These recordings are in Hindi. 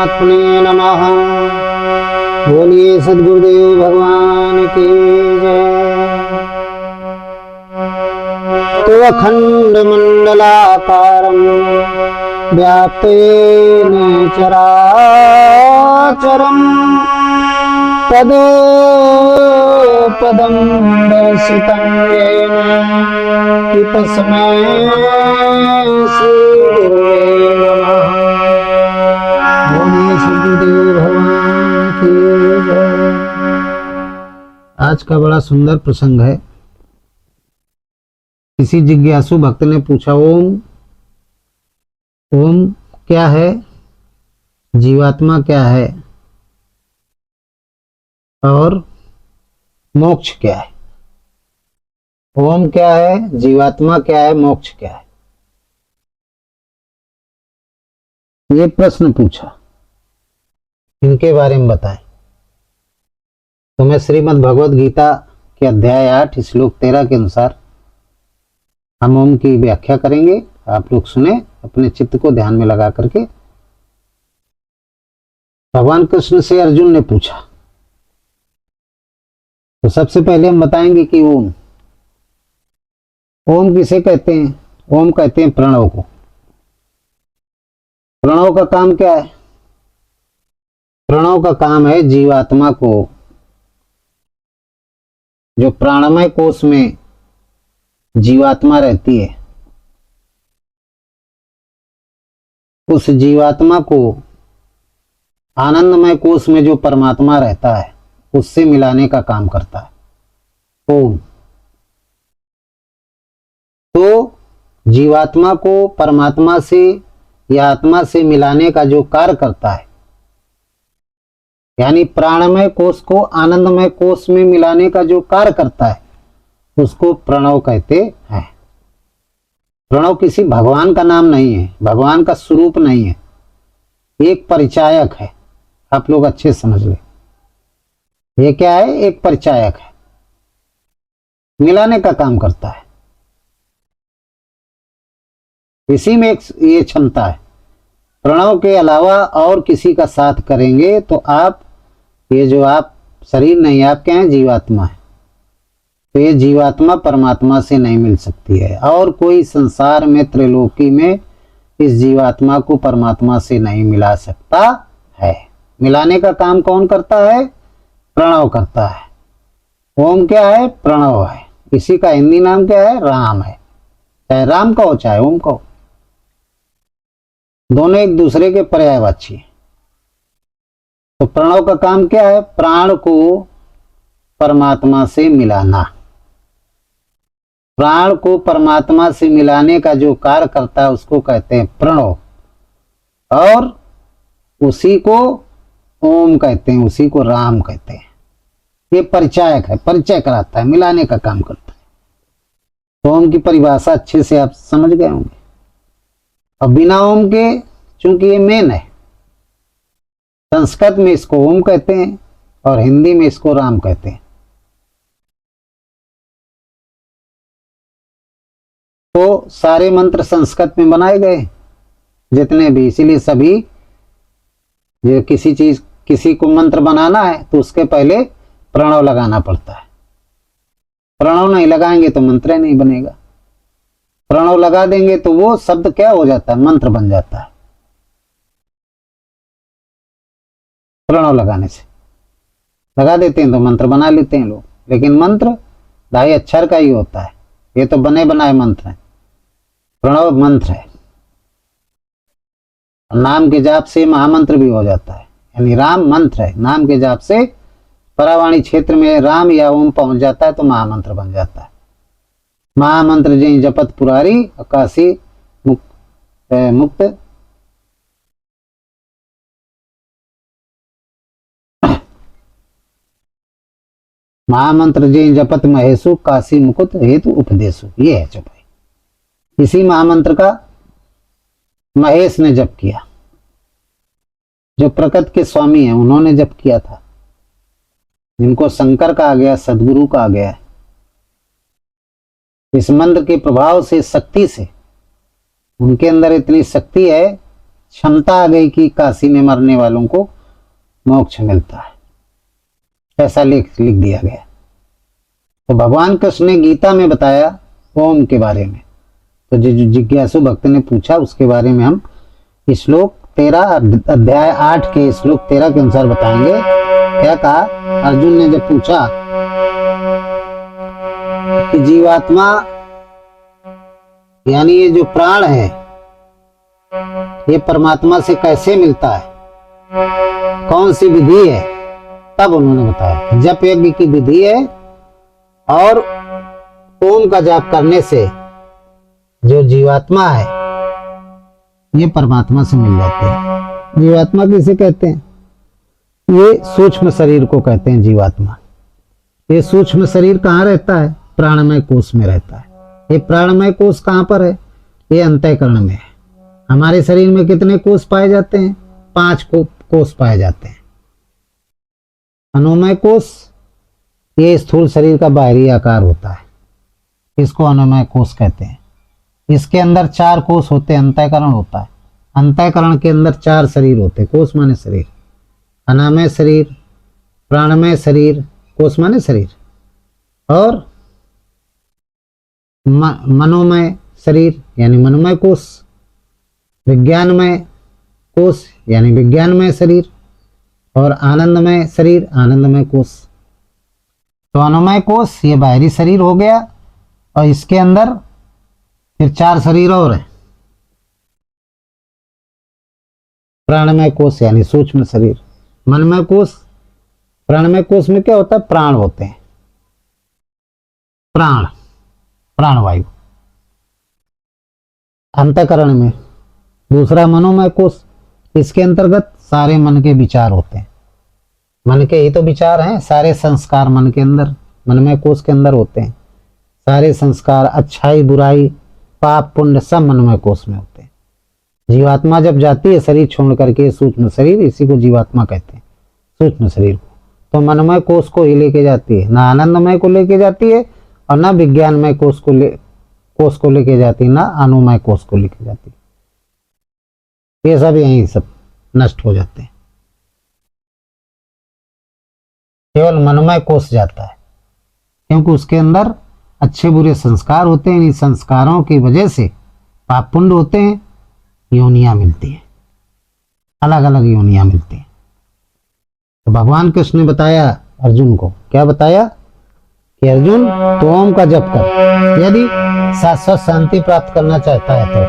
परमात्मने नमः। बोलिए सद्गुरुदेव भगवान की जय। तो अखंड मंडलाकारं व्याप्तेन चराचरं पदं दर्शितं येन तस्मै श्रीगुरुवे नमः। बोलिए सद्गुरुदेव भगवान की जय। आज का बड़ा सुंदर प्रसंग है। किसी जिज्ञासु भक्त ने पूछा, ओम क्या है, जीवात्मा क्या है और मोक्ष क्या है। ओम क्या है, जीवात्मा क्या है, मोक्ष क्या है, ये प्रश्न पूछा। इनके बारे में बताएं। तो मैं श्रीमद् भगवद गीता के अध्याय 8 श्लोक 13 के अनुसार हम ओम की व्याख्या करेंगे। आप लोग सुने, अपने चित्त को ध्यान में लगा करके। भगवान कृष्ण से अर्जुन ने पूछा, तो सबसे पहले हम बताएंगे कि ओम किसे कहते हैं। ओम कहते हैं प्रणव को। प्रणव का काम क्या है? प्रणव का काम है जीवात्मा को, जो प्राणमय कोश में जीवात्मा रहती है, उस जीवात्मा को आनंदमय कोश में जो परमात्मा रहता है उससे मिलाने का काम करता है ओम। तो जीवात्मा को परमात्मा से या आत्मा से मिलाने का जो कार्य करता है, यानी प्राणमय कोश को आनंदमय कोश में मिलाने का जो कार्य करता है, उसको प्रणव कहते हैं। प्रणव किसी भगवान का नाम नहीं है, भगवान का स्वरूप नहीं है, एक परिचायक है। आप लोग अच्छे समझ ले, ये क्या है? एक परिचायक है, मिलाने का काम करता है। इसी में एक ये क्षमता है। प्रणव के अलावा और किसी का साथ करेंगे तो आप, ये जो आप शरीर नहीं, आप क्या है? जीवात्मा है। तो ये जीवात्मा परमात्मा से नहीं मिल सकती है, और कोई संसार में त्रिलोकी में इस जीवात्मा को परमात्मा से नहीं मिला सकता है। मिलाने का काम कौन करता है? प्रणव करता है। ओम क्या है? प्रणव है। इसी का हिंदी नाम क्या है? राम है। चाहे राम कहो चाहे ओम कहो, दोनों एक दूसरे के पर्यायवाची हैं। तो प्रणव का काम क्या है? प्राण को परमात्मा से मिलाना। प्राण को परमात्मा से मिलाने का जो कार्य करता है उसको कहते हैं प्रणव, और उसी को ओम कहते हैं, उसी को राम कहते हैं। ये परिचायक है, परिचय कराता है, मिलाने का काम करता है। तो ओम की परिभाषा अच्छे से आप समझ गए होंगे। और बिना ओम के, चूंकि ये मेन है, संस्कृत में इसको ओम कहते हैं और हिंदी में इसको राम कहते हैं। तो सारे मंत्र संस्कृत में बनाए गए जितने भी, इसीलिए सभी, ये किसी को मंत्र बनाना है तो उसके पहले प्रणव लगाना पड़ता है। प्रणव नहीं लगाएंगे तो मंत्र नहीं बनेगा। प्रणव लगा देंगे तो वो शब्द क्या हो जाता है? मंत्र बन जाता है। प्रणव लगाने से लगा देते हैं तो मंत्र बना लेते हैं लोग, लेकिन मंत्र 2.5 अक्षर का ही होता है। ये तो बने बनाए मंत्र है, प्रणव मंत्र है। नाम के जाप से महामंत्र भी हो जाता है, यानी राम मंत्र है। नाम के जाप से परावाणी क्षेत्र में राम या ओम पहुंच जाता है तो महामंत्र बन जाता है। महामंत्र जय जपत पुरारी अकाशी मुक्त महामंत्र जय जपत महेशु काशी मुकुट हेतु उपदेशु। ये है चौपाई। इसी महामंत्र का महेश ने जप किया, जो प्रकृति के स्वामी हैं, उन्होंने जप किया था, जिनको शंकर कहा गया, सदगुरु कहा गया है। इस मंत्र के प्रभाव से, शक्ति से, उनके अंदर इतनी शक्ति है क्षमता आ गई कि काशी में मरने वालों को मोक्ष मिलता है, ऐसा लिख दिया गया। तो भगवान कृष्ण ने गीता में बताया ओम के बारे में। तो जो जिज्ञासु भक्त ने पूछा उसके बारे में हम श्लोक 13 अध्याय 8 के श्लोक 13 के अनुसार बताएंगे। क्या कहा? अर्जुन ने जब पूछा कि जीवात्मा यानी ये जो प्राण है ये परमात्मा से कैसे मिलता है, कौन सी विधि है, तब उन्होंने बताया जप यज्ञ की विधि है और ओम का जाप करने से जो जीवात्मा है ये परमात्मा से मिल जाते हैं। जीवात्मा किसे कहते हैं? ये सूक्ष्म शरीर को कहते हैं जीवात्मा। ये सूक्ष्म शरीर कहाँ रहता है? प्राणमय कोश में रहता है। ये प्राणमय कोश कहाँ पर है? ये अंतःकरण में है। हमारे शरीर में कितने कोश पाए जाते हैं? 5 कोश पाए जाते हैं। अनुमय कोश ये स्थूल शरीर का बाहरी आकार होता है, इसको अनुमय कोश कहते हैं। इसके अंदर 4 कोश होते हैं, अंतःकरण होता है। अंतःकरण के अंदर 4 शरीर होते हैं। कोश माने शरीर, अनामय शरीर, प्राणमय शरीर, कोश माने शरीर, और मनोमय शरीर यानी मनोमय कोश, विज्ञानमय कोश यानी विज्ञानमय शरीर, और आनंदमय शरीर, आनंदमय कोश। तो अनुमय कोश ये बाहरी शरीर हो गया, और इसके अंदर फिर 4 शरीर और है। प्राणमय कोश यानी सूक्ष्म शरीर, मनमय कोश। प्राणमय कोश में क्या होता है? प्राण होते हैं, प्राण, प्राणवायु। अंतःकरण में दूसरा मनोमय कोश, इसके अंतर्गत सारे मन के विचार होते हैं। मन के ही तो विचार हैं, सारे संस्कार मन के अंदर, मनमय कोश के अंदर होते हैं। सारे संस्कार, अच्छाई बुराई, पाप पुण्य सब मनमय कोश में होते हैं। जीवात्मा जब जाती है शरीर छोड़ करके सूक्ष्म शरीर, इसी को जीवात्मा कहते हैं, सूक्ष्म शरीर को, तो मनमय कोश को ही लेके जाती है, ना आनंदमय को लेके जाती है और ना विज्ञानमय कोश को लेके जाती है, ना अनुमय कोश को लेके जाती है। ये सब यही सब नष्ट हो जाते हैं, केवल मनमय कोश जाता है, क्योंकि उसके अंदर अच्छे बुरे संस्कार होते हैं। इन संस्कारों की वजह से पाप पुण्य होते हैं, योनियां मिलती है, अलग अलग योनियां मिलती हैं। तो भगवान कृष्ण ने बताया अर्जुन को, क्या बताया कि अर्जुन तो ओम का जप कर, यदि शाश्वत शांति प्राप्त करना चाहता है तो।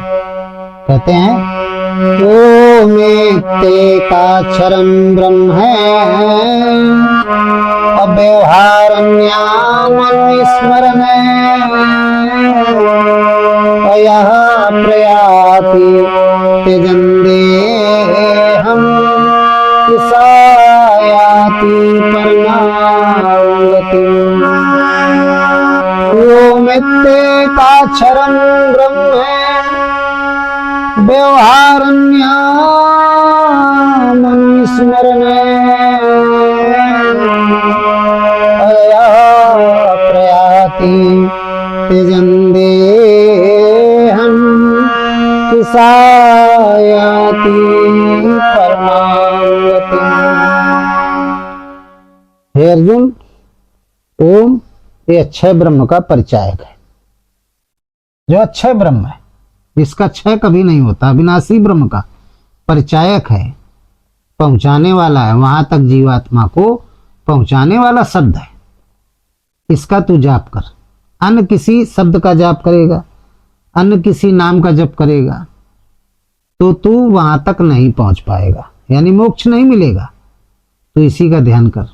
कहते हैं ओमेत्येकाक्षरं ब्रह्म अव्यवहारण्यस्मरण यः प्रयाति त्यजन्देहं सायाति परमागतिम्। ओमेत्येकाक्षरं ब्रह्म व्यवहारण्यस्मरण प्रयाति त्यजन्देहं सायाति परमागतिम्। हे अर्जुन, ओम ये अक्षय ब्रह्म का परिचायक है। जो अक्षय ब्रह्म है, इसका क्षय कभी नहीं होता, अविनाशी ब्रह्म का परिचायक है, पहुंचाने वाला है, वहां तक जीवात्मा को पहुंचाने वाला शब्द है। इसका तू जाप कर। अन्य किसी शब्द का जाप करेगा, अन्य किसी नाम का जप करेगा, तो तू वहां तक नहीं पहुंच पाएगा, यानी मोक्ष नहीं मिलेगा। तो इसी का ध्यान कर।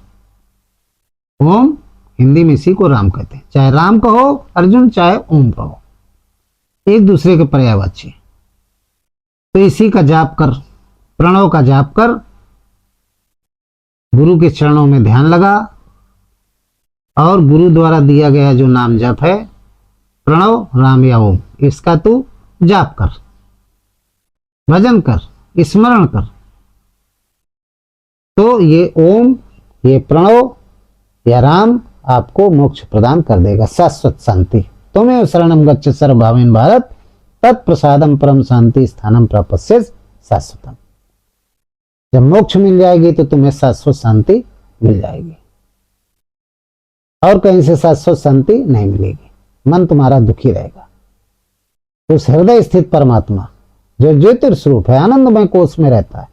ओम हिंदी में इसी को राम कहते हैं, चाहे राम कहो अर्जुन, चाहे ओम कहो, एक दूसरे के पर्यायवाची। तो इसी का जाप कर, प्रणव का जाप कर, गुरु के चरणों में ध्यान लगा, और गुरु द्वारा दिया गया जो नाम जप है प्रणव, राम या ओम, इसका तू जाप कर, भजन कर, स्मरण कर। तो ये ओम, ये प्रणव या राम आपको मोक्ष प्रदान कर देगा, शाश्वत शांति। तुम्हें शरणम गच्छ सर्वभावेन भारत, तत्प्रसादम परम शांति स्थानम प्रापस्यसि शाश्वतम। जब मोक्ष मिल जाएगी तो तुम्हें शाश्वत शांति मिल जाएगी, और कहीं से शाश्वत शांति नहीं मिलेगी। मन तुम्हारा दुखी रहेगा। उस हृदय स्थित परमात्मा जो ज्योतिर्स्वरूप है, आनंदमय कोष में रहता है,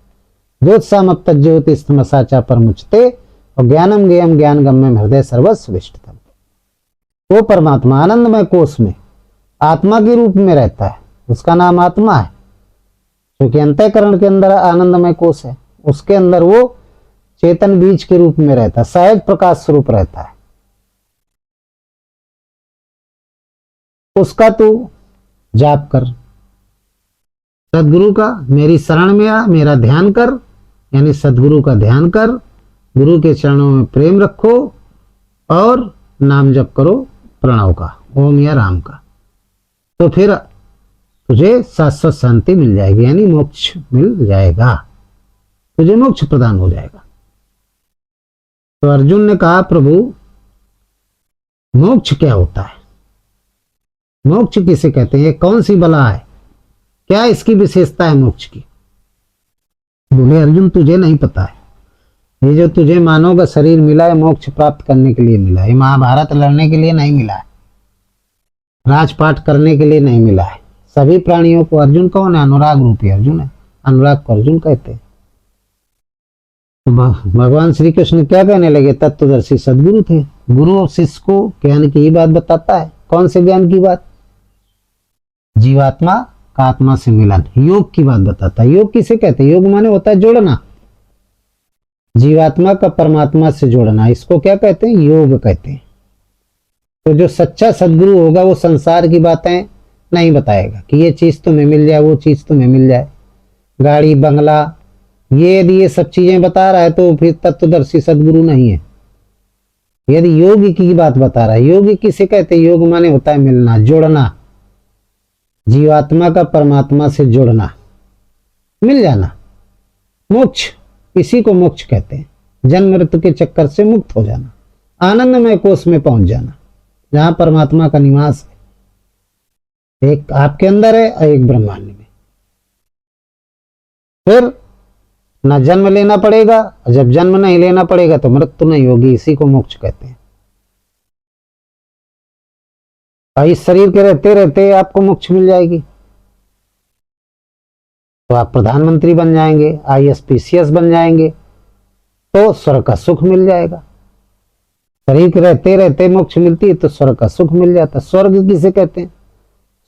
ज्योत्सामप तज्ज्योति स्तमसाचा परमुचते और ज्ञानम ज्ञेयम ज्ञान गम्यम हृदय सर्वस्व विष्टतम। वो परमात्मा आनंदमय कोष में आत्मा के रूप में रहता है, उसका नाम आत्मा है, क्योंकि अंतःकरण के अंदर आनंदमय कोष है, उसके अंदर वो चेतन बीज के रूप में रहता है, सहज प्रकाश स्वरूप रहता है। उसका तू जाप कर, सदगुरु का मेरी शरण में आ, मेरा ध्यान कर, यानी सदगुरु का ध्यान कर, गुरु के चरणों में प्रेम रखो और नाम जप करो प्रणव का, ओम या राम का, तो फिर तुझे शाश्वत शांति मिल जाएगी, यानी मोक्ष मिल जाएगा, तुझे मोक्ष प्रदान हो जाएगा। तो अर्जुन ने कहा, प्रभु मोक्ष क्या होता है? मोक्ष किसे कहते हैं? कौन सी बला है? क्या इसकी विशेषता है मोक्ष की? बोले, अर्जुन तुझे नहीं पता है। ये जो तुझे मानव का शरीर मिला है मोक्ष प्राप्त करने के लिए मिला है। ये महाभारत लड़ने के लिए नहीं मिला है, राजपाट करने के लिए नहीं मिला है। सभी प्राणियों को, अर्जुन कौन है? अनुराग रूपी अर्जुन है, अनुराग को अर्जुन कहते हैं। भगवान श्री कृष्ण क्या कहने लगे? तत्वदर्शी सदगुरु थे। गुरु और शिष्य को ज्ञान की ही बात बताता है। कौन से ज्ञान की बात? जीवात्मा का आत्मा से मिलन, योग की बात बताता है। योग किसे कहते हैं? योग माने होता है जोड़ना, जीवात्मा का परमात्मा से जोड़ना, इसको क्या कहते हैं? योग कहते हैं। तो जो सच्चा सदगुरु होगा वो संसार की बातें नहीं बताएगा कि ये चीज तुम्हें मिल जाए, वो चीज तुम्हें मिल जाए, गाड़ी बंगला, ये यदि ये सब चीजें बता रहा है तो फिर तत्वदर्शी सदगुरु नहीं है। यदि योग की बात बता रहा है, योग किसे कहते हैं? योग माने होता है मिलना, जोड़ना, जीवात्मा का परमात्मा से जुड़ना, मिल जाना, मोक्ष, इसी को मोक्ष कहते हैं। जन्म मृत्यु के चक्कर से मुक्त हो जाना, आनंदमय कोष में पहुंच जाना, जहां परमात्मा का निवास है, एक आपके अंदर है और एक ब्रह्मांड में। फिर न जन्म लेना पड़ेगा, और जब जन्म नहीं लेना पड़ेगा तो मृत्यु नहीं होगी, इसी को मोक्ष कहते हैं। और इस शरीर के रहते रहते आपको मोक्ष मिल जाएगी, तो आप प्रधानमंत्री बन जाएंगे, ISPCS बन जाएंगे, तो स्वर्ग का सुख मिल जाएगा। शरीर के रहते रहते मोक्ष मिलती है तो स्वर्ग का सुख मिल जाता है। स्वर्ग किसे कहते हैं?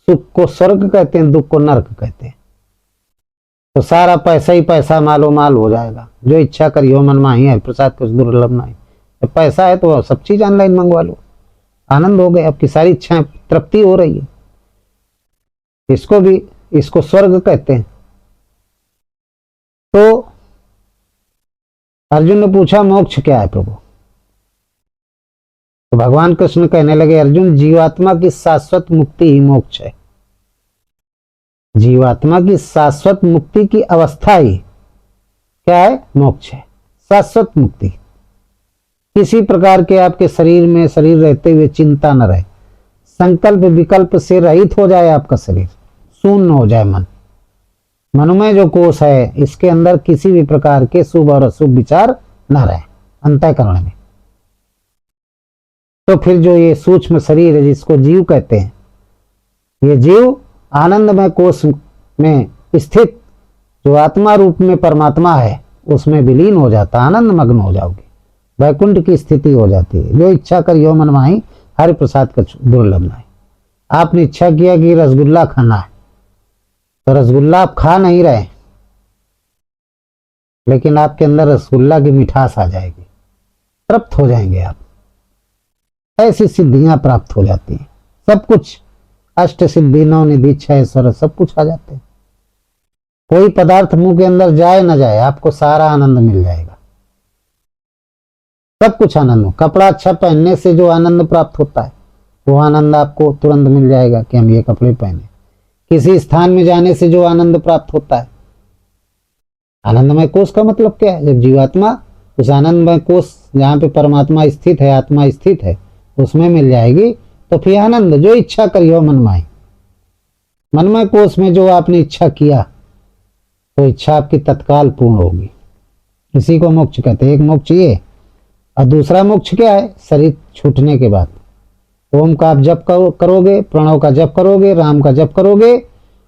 सुख को स्वर्ग कहते हैं, दुख को नरक कहते हैं। तो सारा पैसा ही पैसा, मालो माल हो जाएगा, जो इच्छा करियो मन माही है प्रसाद कुछ दुर्लभ नहीं। जब पैसा है तो सब चीज ऑनलाइन मंगवा लो, आनंद हो गए, आपकी सारी इच्छाएं तृप्ति हो रही है। इसको स्वर्ग कहते हैं। तो अर्जुन ने पूछा मोक्ष क्या है प्रभु? तो भगवान कृष्ण कहने लगे, अर्जुन जीवात्मा की शाश्वत मुक्ति ही मोक्ष है। जीवात्मा की शाश्वत मुक्ति की अवस्था ही क्या है? मोक्ष है। शाश्वत मुक्ति, किसी प्रकार के आपके शरीर में शरीर रहते हुए चिंता न रहे, संकल्प विकल्प से रहित हो जाए आपका शरीर, शून्य हो जाए मन, मनोमय जो कोष है इसके अंदर किसी भी प्रकार के शुभ और अशुभ विचार न रहे अंतःकरण में। तो फिर जो ये सूक्ष्म शरीर है जिसको जीव कहते हैं, ये जीव आनंदमय कोष में स्थित जो आत्मा रूप में परमात्मा है उसमें विलीन हो जाता, आनंद मग्न हो जाओगे, वैकुंठ की स्थिति हो जाती है। जो इच्छा करियो मन माही हरि प्रसाद का दुर्लभ नहीं। आपने इच्छा किया कि रसगुल्ला खाना है तो रसगुल्ला आप खा नहीं रहे, लेकिन आपके अंदर रसगुल्ला की मिठास आ जाएगी, तृप्त हो जाएंगे आप। ऐसी सिद्धियां प्राप्त हो जाती हैं, सब कुछ, अष्ट सिद्धि नौ निधि इच्छा ऐश्वर्य सब कुछ आ जाते हैं। कोई पदार्थ मुंह के अंदर जाए ना जाए, आपको सारा आनंद मिल जाएगा, सब कुछ आनंद हो। कपड़ा अच्छा पहनने से जो आनंद प्राप्त होता है वो आनंद आपको तुरंत मिल जाएगा कि हम ये कपड़े पहने। किसी स्थान में जाने से जो आनंद प्राप्त होता है, आनंदमय कोष का मतलब क्या है? जब जीवात्मा उस आनंदमय कोष जहाँ पे परमात्मा स्थित है, आत्मा स्थित है, उसमें मिल जाएगी तो फिर आनंद, जो इच्छा करियो मनमाई, मनमय कोष में जो आपने इच्छा किया तो इच्छा आपकी तत्काल पूर्ण होगी। इसी को मोक्ष कहते हैं। एक मोक्ष ये, और दूसरा मोक्ष क्या है? शरीर छूटने के बाद ओम का आप जप करोगे, प्रणव का जप करोगे, राम का जप करोगे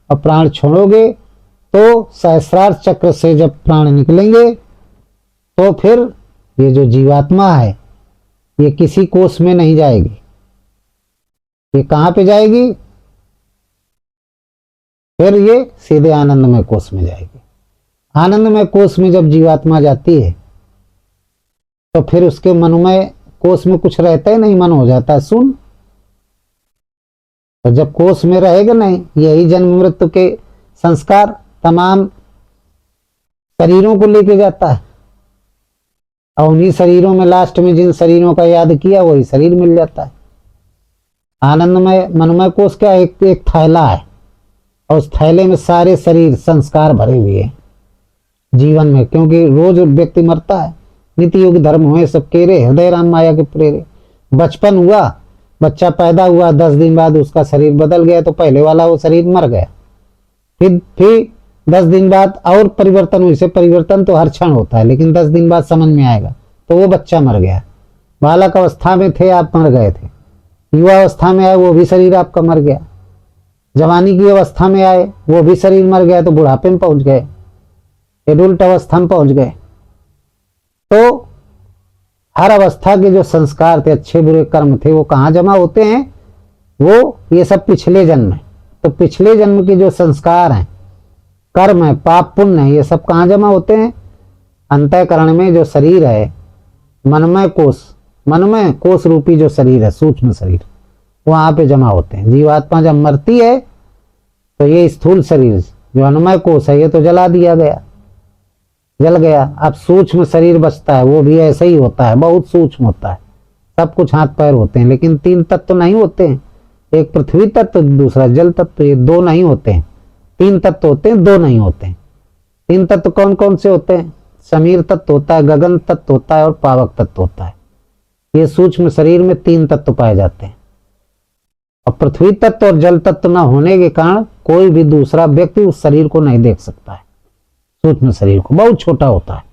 और प्राण छोड़ोगे, तो सहस्रार चक्र से जब प्राण निकलेंगे तो फिर ये जो जीवात्मा है ये किसी कोष में नहीं जाएगी। ये कहाँ पे जाएगी? फिर ये सीधे आनंदमय कोष में जाएगी। आनंदमय कोष में जब जीवात्मा जाती है तो फिर उसके मनोमय कोष में कुछ रहता ही नहीं, मन हो जाता है सुन। तो जब कोष में रहेगा नहीं, यही जन्म मृत्यु के संस्कार तमाम शरीरों को लेके जाता है, और उन्हीं शरीरों में लास्ट में जिन शरीरों का याद किया वही शरीर मिल जाता है। आनंदमय मनोमय कोष क्या एक थैला है, और उस थैले में सारे शरीर संस्कार भरे हुए हैं जीवन में, क्योंकि रोज व्यक्ति मरता है। नीति युग धर्म हुए सब केरे, हृदय राम माया के प्रेरे। बचपन हुआ, बच्चा पैदा हुआ, 10 दिन बाद उसका शरीर बदल गया तो पहले वाला वो शरीर मर गया। फिर 10 दिन बाद और परिवर्तन हुई। से परिवर्तन तो हर क्षण होता है, लेकिन 10 दिन बाद समझ में आएगा तो वो बच्चा मर गया। बालक अवस्था में थे आप, मर गए थे। युवा अवस्था में आए, वो भी शरीर आपका मर गया। जवानी की अवस्था में आए, वो भी शरीर मर गया तो बुढ़ापे में पहुंच गए, एडल्ट अवस्था में पहुंच गए। तो हर अवस्था के जो संस्कार थे, अच्छे बुरे कर्म थे, वो कहाँ जमा होते हैं? वो ये सब पिछले जन्म है। तो पिछले जन्म के जो संस्कार हैं, कर्म है, पाप पुण्य है, ये सब कहाँ जमा होते हैं? अंतःकरण में जो शरीर है, मनमय कोष रूपी जो शरीर है, सूक्ष्म शरीर, वहां पे जमा होते हैं। जीवात्मा जब मरती है तो ये स्थूल शरीर जो अन्नमय कोष है ये तो जला दिया गया, जल गया। अब सूक्ष्म शरीर बचता है, वो भी ऐसे ही होता है, बहुत सूक्ष्म होता है। सब कुछ हाथ पैर होते हैं, लेकिन 3 तत्व नहीं होते हैं। एक पृथ्वी तत्व, दूसरा जल तत्व, ये 2 नहीं होते हैं। 3 तत्व होते हैं, 2 नहीं होते हैं। 3 तत्व कौन कौन से होते हैं? समीर तत्व होता है, गगन तत्व होता है और पावक तत्व होता है। ये सूक्ष्म शरीर में 3 तत्व पाए जाते हैं। और पृथ्वी तत्व और जल तत्व न होने के कारण कोई भी दूसरा व्यक्ति उस शरीर को नहीं देख सकता है। सूक्ष्म शरीर को, बहुत छोटा होता है।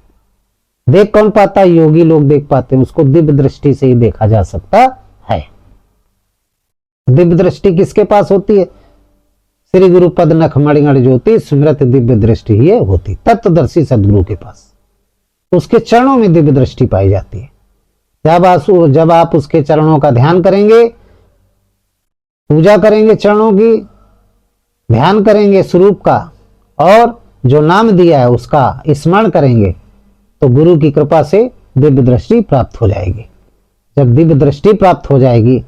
देख कौन पाता है? योगी लोग देख पाते हैं, उसको दिव्य दृष्टि से ही देखा जा सकता है। दिव्य दृष्टि किसके पास होती है? श्री गुरु पद नख मणिगण ज्योति स्मृत दिव्य दृष्टि ये होती, तत्वदर्शी सदगुरु के पास। उसके चरणों में दिव्य दृष्टि पाई जाती है। जब आप उसके चरणों का ध्यान करेंगे, पूजा करेंगे, चरणों की ध्यान करेंगे स्वरूप का, और जो नाम दिया है उसका स्मरण करेंगे, तो गुरु की कृपा से दिव्य दृष्टि प्राप्त हो जाएगी। जब दिव्य दृष्टि प्राप्त हो जाएगी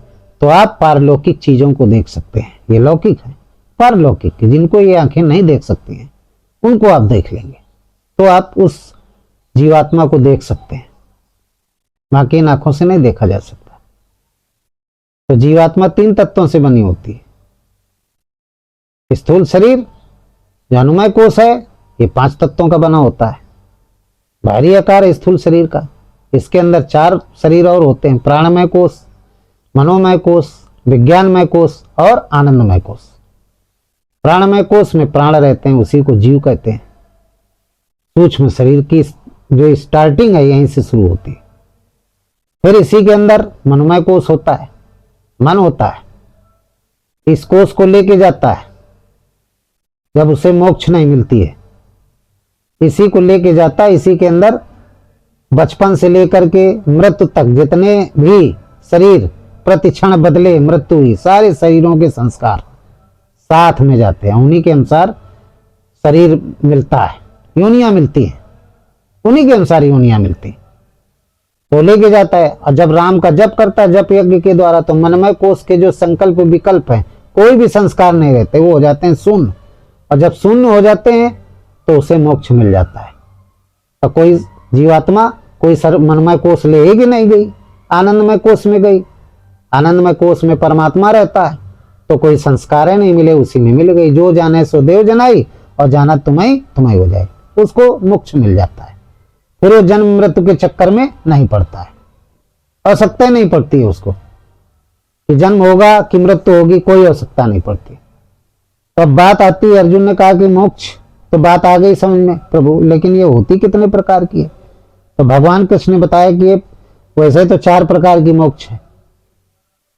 तो आप पारलौकिक चीजों को देख सकते हैं। ये लौकिक है, पारलौकिक जिनको ये आंखें नहीं देख सकती हैं उनको आप देख लेंगे, तो आप उस जीवात्मा को देख सकते हैं। बाकी इन आंखों से नहीं देखा जा सकता। तो जीवात्मा 3 तत्वों से बनी होती है। स्थूल शरीर जो अनुमय कोष है ये 5 तत्वों का बना होता है। बाहरी आकार स्थूल शरीर का, इसके अंदर 4 शरीर और होते हैं। प्राणमय कोष, मनोमय कोष, विज्ञानमय कोष और आनंदमय कोष। प्राणमय कोष में प्राण रहते हैं, उसी को जीव कहते हैं। सूक्ष्म शरीर की जो स्टार्टिंग है यहीं से शुरू होती है। फिर इसी के अंदर मनोमय कोष होता है, मन होता है। इस कोष को लेके जाता है जब उसे मोक्ष नहीं मिलती है, इसी को लेके जाता है। इसी के अंदर बचपन से लेकर के मृत्यु तक जितने भी शरीर प्रतिक्षण बदले मृत्यु हुई, सारे शरीरों के संस्कार साथ में जाते हैं। उन्हीं के अनुसार शरीर मिलता है, योनियां मिलती हैं, उन्हीं के अनुसार योनियां मिलती हैं। वो लेके जाता है। और जब राम का जप करता है जप यज्ञ के द्वारा, तो मनमय कोष के जो संकल्प विकल्प हैं, कोई भी संस्कार नहीं रहते, वो हो जाते हैं शून्य। और जब शून्य हो जाते हैं तो उसे मोक्ष मिल जाता है। तो कोई जीवात्मा कोई मनमय कोष ले ही नहीं गई, आनंदमय कोष में गई। आनंदमय कोष में परमात्मा रहता है, तो कोई संस्कार नहीं मिले, उसी में मिल गई। जो जाने सो देव जनाई, और जाना तुम्हें तुम्हें हो जाए, उसको मोक्ष मिल जाता है। फिर वो जन्म मृत्यु के चक्कर में नहीं पड़ता है, आवश्यकता नहीं पड़ती है उसको कि जन्म होगा कि मृत्यु होगी, कोई आवश्यकता नहीं पड़ती। तो अब बात आती है, अर्जुन ने कहा कि मोक्ष तो बात आ गई समझ में प्रभु, लेकिन ये होती कितने प्रकार की है? तो भगवान कृष्ण ने बताया कि ये वैसे तो 4 प्रकार की मोक्ष है,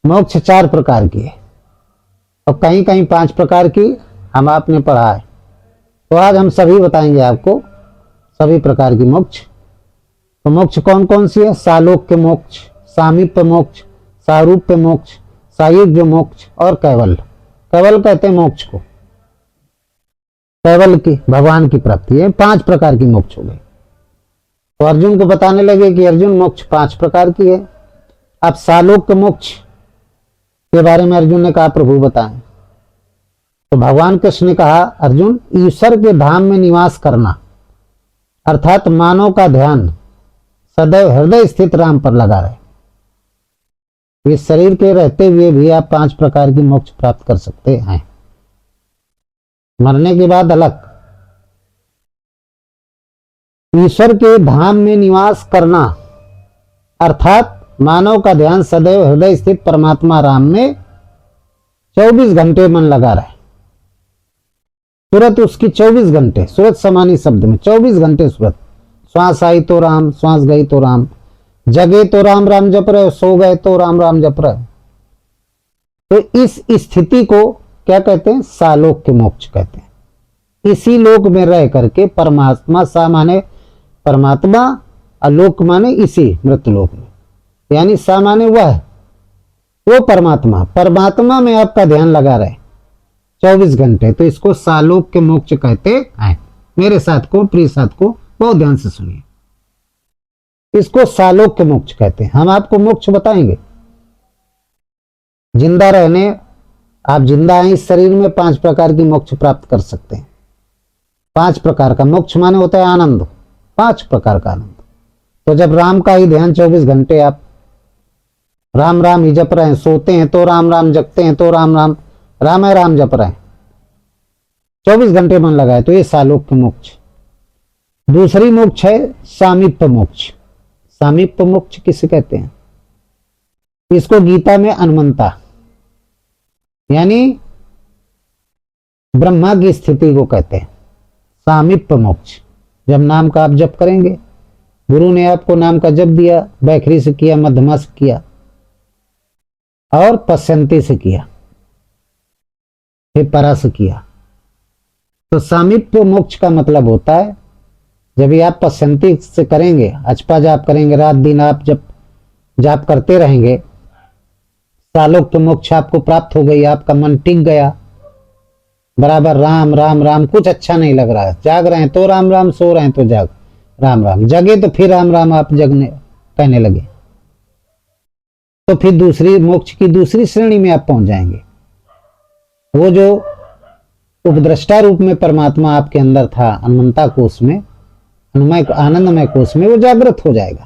मोक्ष 4 प्रकार की है और कहीं कहीं 5 प्रकार की हम आपने पढ़ा है। तो आज हम सभी बताएंगे आपको, सभी प्रकार की मोक्ष। तो मोक्ष कौन कौन सी है? सालोक्य मोक्ष, सामीप्य मोक्ष, सारूप्य मोक्ष, सायुज्य मोक्ष और कैवल। कैवल कहते हैं मोक्ष को, कैवल की भगवान की प्राप्ति है। 5 प्रकार की मोक्ष हो गई। तो अर्जुन को बताने लगे कि अर्जुन मोक्ष 5 प्रकार की है। अब सालोक्य मोक्ष के बारे में अर्जुन ने कहा प्रभु बताएं। तो भगवान कृष्ण ने कहा अर्जुन, ईश्वर के धाम में निवास करना अर्थात मानव का ध्यान सदैव हृदय स्थित राम पर लगा रहे। इस शरीर के रहते हुए भी आप 5 प्रकार की मोक्ष प्राप्त कर सकते हैं, मरने के बाद अलग। ईश्वर के धाम में निवास करना अर्थात मानव का ध्यान सदैव हृदय स्थित परमात्मा राम में 24 घंटे मन लगा रहे। सूरत उसकी 24 घंटे, सूरत समानी शब्द में 24 घंटे सूरत। श्वास आई तो राम, श्वास गई तो राम, जगे तो राम राम जप रहे, सो गए तो राम राम जप रहे। तो इस स्थिति को क्या कहते हैं? सालोक्य मोक्ष कहते हैं। इसी लोक में रह करके परमात्मा, सा माने परमात्मा, अलोक माने इसी मृतलोक में, यानी सा माने वह, वो परमात्मा, परमात्मा में आपका ध्यान लगा रहे 24 घंटे। तो इसको सालोक्य मोक्ष कहते हैं। मेरे साथ को, प्रिय साथ को बहुत ध्यान से सुनिए, इसको सालोक्य मोक्ष कहते हैं। हम आपको मोक्ष बताएंगे। जिंदा रहने, आप जिंदा हैं इस शरीर में, 5 प्रकार की मोक्ष प्राप्त कर सकते हैं। 5 प्रकार का मोक्ष माने होता है आनंद, 5 प्रकार का आनंद। तो जब राम का ही ध्यान 24 घंटे आप राम राम ही जप रहे हैं, सोते हैं तो राम राम, जगते हैं तो राम राम, राम है राम जप रहे हैं, 24 घंटे मन लगाए, तो ये सालोक्य मोक्ष। दूसरी मोक्ष है सामीप्य मोक्ष। सामीप्य मोक्ष किसे कहते हैं? इसको गीता में अनुमंता यानी ब्रह्मा की स्थिति को कहते हैं सामीप्य मोक्ष। जब नाम का आप जप करेंगे, गुरु ने आपको नाम का जप दिया, बैखरी से किया, मध्यमा से किया और पश्यंती से किया, फिर परा से किया। तो सामीप्य मोक्ष का मतलब होता है जब ये आप पश्यंती से करेंगे, अचपा जाप करेंगे, रात दिन आप जब जाप करते रहेंगे, सालोक्य मोक्ष आपको प्राप्त हो गई, आपका मन टिक गया, बराबर राम राम राम, कुछ अच्छा नहीं लग रहा है, जाग रहे हैं तो राम राम, सो रहे हैं तो जाग राम राम, जगे तो फिर राम राम आप जगने कहने लगे, तो फिर दूसरी मोक्ष की दूसरी श्रेणी में आप पहुंच जाएंगे। वो जो उपद्रष्टा रूप में परमात्मा आपके अंदर था, अनंता कोष में, आनंदमय कोष में, वो जागृत हो जाएगा,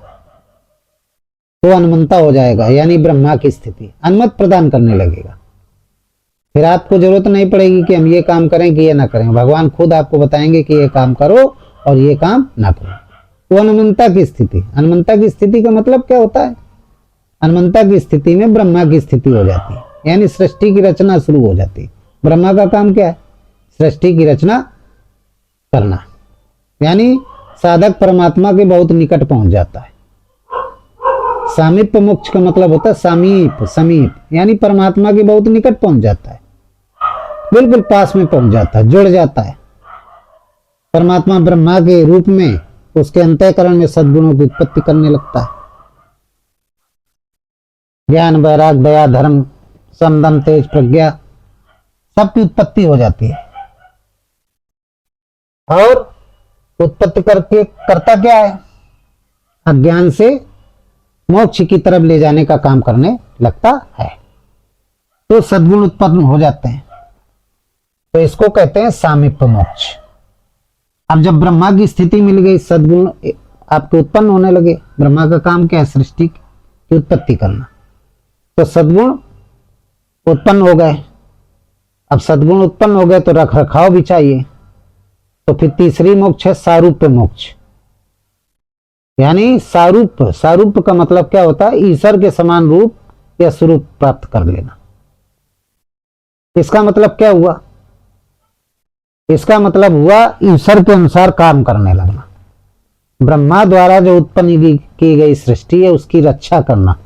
तो अनंता हो जाएगा, यानी ब्रह्मा की स्थिति, अनुमति प्रदान करने लगेगा। फिर आपको जरूरत नहीं पड़ेगी कि हम ये काम करें कि ये ना करें, भगवान खुद आपको बताएंगे कि ये काम करो और ये काम ना करो। वो अनंता की स्थिति। अनंता की स्थिति का मतलब क्या होता है? अनंता की स्थिति में ब्रह्मा की स्थिति हो जाती है, यानी सृष्टि की रचना शुरू हो जाती है। ब्रह्मा का काम क्या है? सृष्टि की रचना करना, यानी साधक परमात्मा के बहुत निकट पहुंच जाता है। सामीप्य मोक्ष का मतलब होता है समीप, समीप यानी परमात्मा के बहुत निकट पहुंच जाता है, बिल्कुल पास में पहुंच जाता है, जुड़ जाता है। परमात्मा ब्रह्मा के रूप में उसके अंतःकरण में सद्गुणों की उत्पत्ति करने लगता है। ज्ञान, वैराग, दया, धर्म, समदम, तेज, प्रज्ञा सबकी उत्पत्ति हो जाती है। और उत्पत्ति करके करता क्या है? अज्ञान से मोक्ष की तरफ ले जाने का काम करने लगता है, तो सद्गुण उत्पन्न हो जाते हैं। तो इसको कहते हैं सामीप्य मोक्ष। अब जब ब्रह्मा की स्थिति मिल गई, सद्गुण आपके उत्पन्न होने लगे, ब्रह्मा का काम क्या है? सृष्टि की उत्पत्ति करना, तो सद्गुण उत्पन्न हो गए। अब सद्गुण उत्पन्न हो गए तो रख रखाव भी चाहिए, तो फिर तीसरी मोक्ष है सारूप्य मोक्ष, यानी सारूप। सारूप का मतलब क्या होता है? ईश्वर के समान रूप या स्वरूप प्राप्त कर लेना। इसका मतलब क्या हुआ? इसका मतलब हुआ ईश्वर के अनुसार काम करने लगना। ब्रह्मा द्वारा जो उत्पन्न की गई सृष्टि है उसकी रक्षा करना,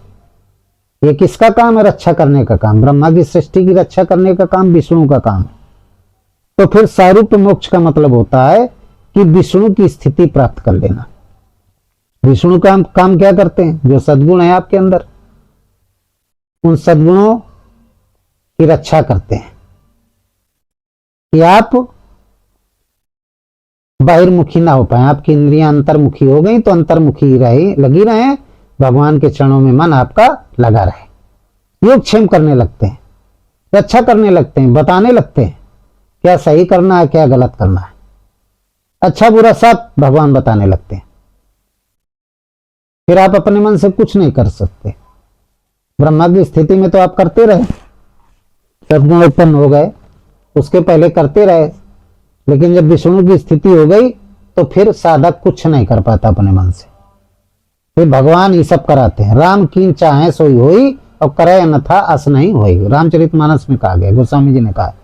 ये किसका काम है? रक्षा करने का काम। ब्रह्मा की सृष्टि की रक्षा करने का काम विष्णु का काम है। तो फिर सारूप्य मोक्ष का मतलब होता है कि विष्णु की स्थिति प्राप्त कर लेना। विष्णु का काम क्या करते हैं? जो सद्गुण है आपके अंदर, उन सद्गुणों की रक्षा करते हैं कि आप बहिर्मुखी ना हो पाए। आपकी इंद्रियां अंतर्मुखी हो गई तो अंतर्मुखी रहे, लगी रहे, भगवान के चरणों में मन आपका लगा रहे। योगक्षेम करने लगते हैं, रक्षा करने लगते हैं, बताने लगते हैं क्या सही करना है, क्या गलत करना है, अच्छा बुरा सब भगवान बताने लगते हैं। फिर आप अपने मन से कुछ नहीं कर सकते। ब्रह्मा की स्थिति में तो आप करते रहे, सद्गुण उत्पन्न हो गए, उसके पहले करते रहे, लेकिन जब विष्णु की स्थिति हो गई तो फिर साधक कुछ नहीं कर पाता अपने मन से। फिर भगवान ये सब कराते हैं। राम कीन चाहे सोई होई और करे अन्यथा अस नहीं होई। रामचरितमानस में कहा गया, गोस्वामी जी ने कहा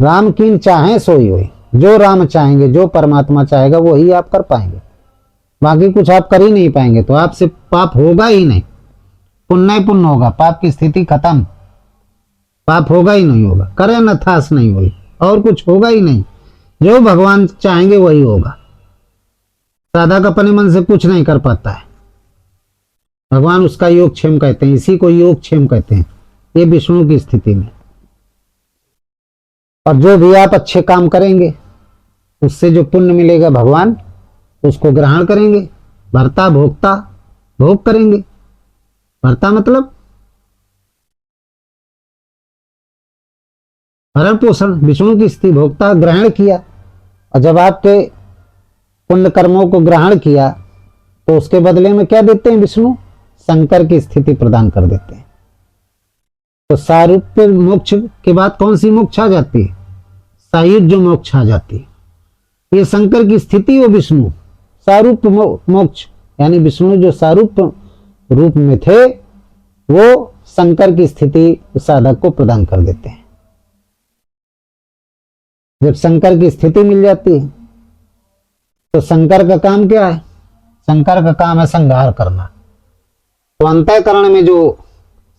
राम कीन चाहे सोई होई। जो राम चाहेंगे, जो परमात्मा चाहेगा वही आप कर पाएंगे, बाकी कुछ आप कर ही नहीं पाएंगे। तो आपसे पाप होगा ही नहीं, पुण्य ही पुण्य होगा, पाप की स्थिति खत्म, पाप होगा ही नहीं होगा, करे अन्यथा अस नहीं होई, और कुछ होगा ही नहीं। जो भगवान चाहेंगे वही होगा। साधक अपने मन से कुछ नहीं कर पाता है, भगवान उसका योगक्षेम कहते हैं, इसी को योगक्षेम कहते हैं, ये विष्णु की स्थिति में। और जो भी आप अच्छे काम करेंगे उससे जो पुण्य मिलेगा भगवान उसको ग्रहण करेंगे। भर्ता भोक्ता भोग करेंगे। भर्ता मतलब भरण पोषण, विष्णु की स्थिति, भोक्ता ग्रहण किया। और जब आपके पुण्य कर्मों को ग्रहण किया तो उसके बदले में क्या देते हैं विष्णु? शंकर की स्थिति प्रदान कर देते हैं। तो सारूप्य मोक्ष के बाद कौन सी मोक्ष आ जाती है? सायुज्य मोक्ष आ जाती है। ये शंकर की स्थिति वो विष्णु। सारूप्य मोक्ष यानी विष्णु जो सारूप्य रूप में थे वो शंकर की स्थिति साधक को प्रदान कर देते हैं। जब शंकर की स्थिति मिल जाती है तो शंकर का काम क्या है? शंकर का काम है संहार करना। तो अंतःकरण में जो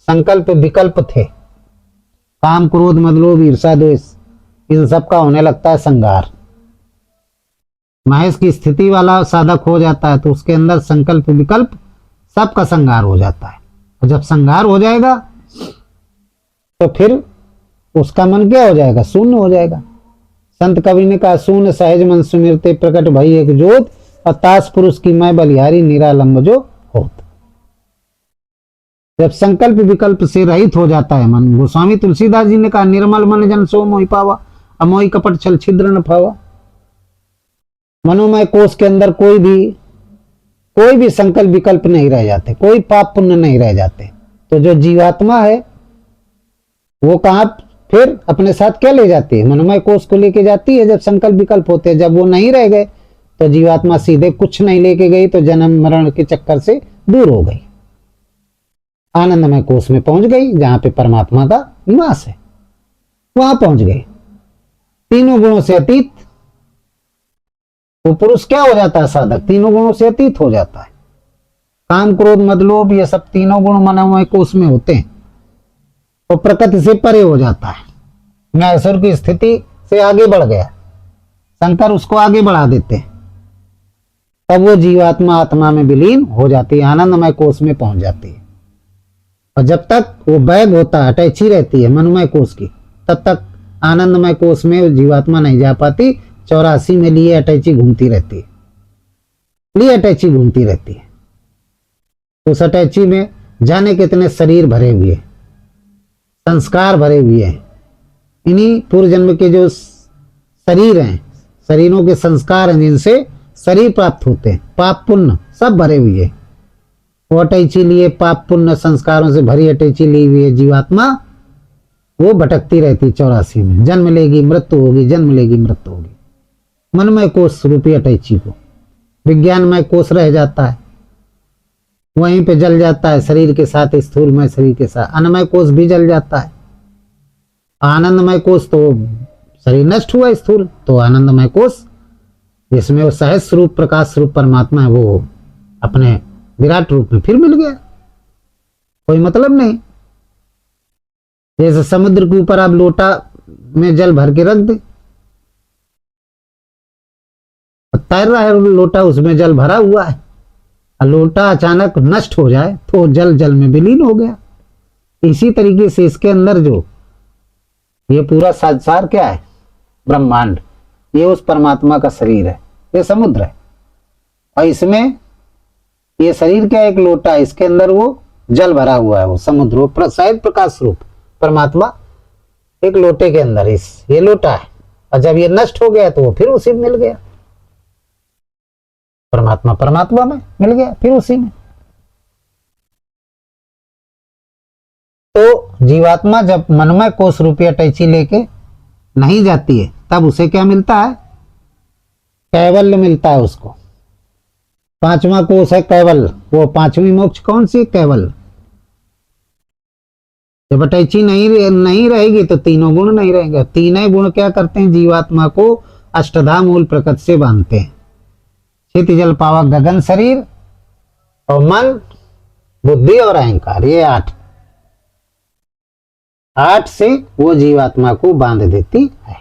संकल्प विकल्प थे, काम क्रोध मद लोभ ईर्षा द्वेष, इन सब का होने लगता है संहार। महेश की स्थिति वाला साधक हो जाता है तो उसके अंदर संकल्प विकल्प सबका संहार हो जाता है। और जब संहार हो जाएगा तो फिर उसका मन क्या हो जाएगा? शून्य हो जाएगा। संत कवि ने कहा शून्य सहज मन सुमिरते प्रकट भई एक जोत, और तास पुरुष की मैं बलिहारी निरालंब जो होत। जब संकल्प विकल्प से रहित हो जाता है मन, गोस्वामी तुलसीदास जी ने कहा निर्मल मन जन सो मोहि पावा, अमोहि कपट छल छिद्र न पावा। मनोमय कोष के अंदर कोई भी संकल्प विकल्प नहीं रह जाते, कोई पाप पुण्य नहीं रह जाते। तो जो जीवात्मा है वो कहां फिर अपने साथ क्या ले जाती है? मनोमय कोष को लेके जाती है। जब संकल्प विकल्प होते हैं, जब वो नहीं रह गए तो जीवात्मा सीधे कुछ नहीं लेके गई, तो जन्म मरण के चक्कर से दूर हो गई, आनंदमय कोष में पहुंच गई जहां पे परमात्मा का निवास है, वहां पहुंच गई। तीनों गुणों से अतीत वो पुरुष क्या हो जाता है? साधक तीनों गुणों से अतीत हो जाता है। काम क्रोध मद लोभ ये सब तीनों गुण मनोमय कोष में होते हैं, तो प्रकृति से परे हो जाता है। नैसुर की स्थिति से आगे बढ़ गया, शंकर उसको आगे बढ़ा देते हैं, तब वो जीवात्मा आत्मा में विलीन हो जाती है, आनंदमय कोष में पहुंच जाती है। और जब तक वो बैग होता है, अटैची रहती है मनोमय कोष की, तब तक आनंदमय कोष में जीवात्मा नहीं जा पाती। 84 में लिए अटैची घूमती रहती है, लिए अटैची घूमती रहती है। उस अटैची में जाने कितने शरीर भरे हुए, संस्कार भरे हुए हैं। इन्हीं पूर्व जन्म के जो शरीर हैं, शरीरों के संस्कार हैं जिनसे शरीर प्राप्त होते हैं, पाप पुण्य सब भरे हुए। वो अटैची लिए पाप पुण्य संस्कारों से भरी अटैची ली हुई है जीवात्मा, वो भटकती रहती 84 में। जन्म लेगी मृत्यु होगी, जन्म लेगी मृत्यु होगी। मनमय कोष रूपी अटैची को विज्ञानमय कोष रह जाता है, वहीं पे जल जाता है शरीर के साथ, स्थूलमय शरीर के साथ। अन्नमय कोष भी जल जाता है। आनंदमय कोष तो शरीर नष्ट हुआ स्थूल, तो आनंदमय कोश जिसमें वो सहज स्वरूप प्रकाश स्वरूप परमात्मा है वो अपने विराट रूप में फिर मिल गया। कोई मतलब नहीं। जैसे समुद्र के ऊपर आप लोटा में जल भर के रख दे, तैर रहा है लोटा, उसमें जल भरा हुआ है, और लोटा अचानक नष्ट हो जाए तो जल जल में विलीन हो गया। इसी तरीके से इसके अंदर जो ये पूरा संसार क्या है, ब्रह्मांड, ये उस परमात्मा का शरीर है, ये समुद्र है। और इसमें ये शरीर क्या, एक लोटा, इसके अंदर वो जल भरा हुआ है, वो समुद्र, वो शायद प्रकाश रूप परमात्मा एक लोटे के अंदर ये लोटा है। और जब ये नष्ट हो गया तो वो फिर उसी में मिल गया, परमात्मा परमात्मा में मिल गया फिर उसी में। तो जीवात्मा जब मनमय कोष रूपी अटैची लेके नहीं जाती है तब उसे क्या मिलता है, कैवल्य मिलता है उसको। पांचवा कोष है कैवल्य, वो पांचवी मोक्ष कौन सी, कैवल्य। जब अटैची नहीं रहेगी तो तीनों गुण नहीं रहेंगे। तीनों गुण क्या करते हैं, जीवात्मा को अष्टधा मूल प्रकृति से बांधते हैं। क्षिति जल पावक गगन शरीर और मन बुद्धि और अहंकार, ये 8 से वो जीवात्मा को बांध देती है।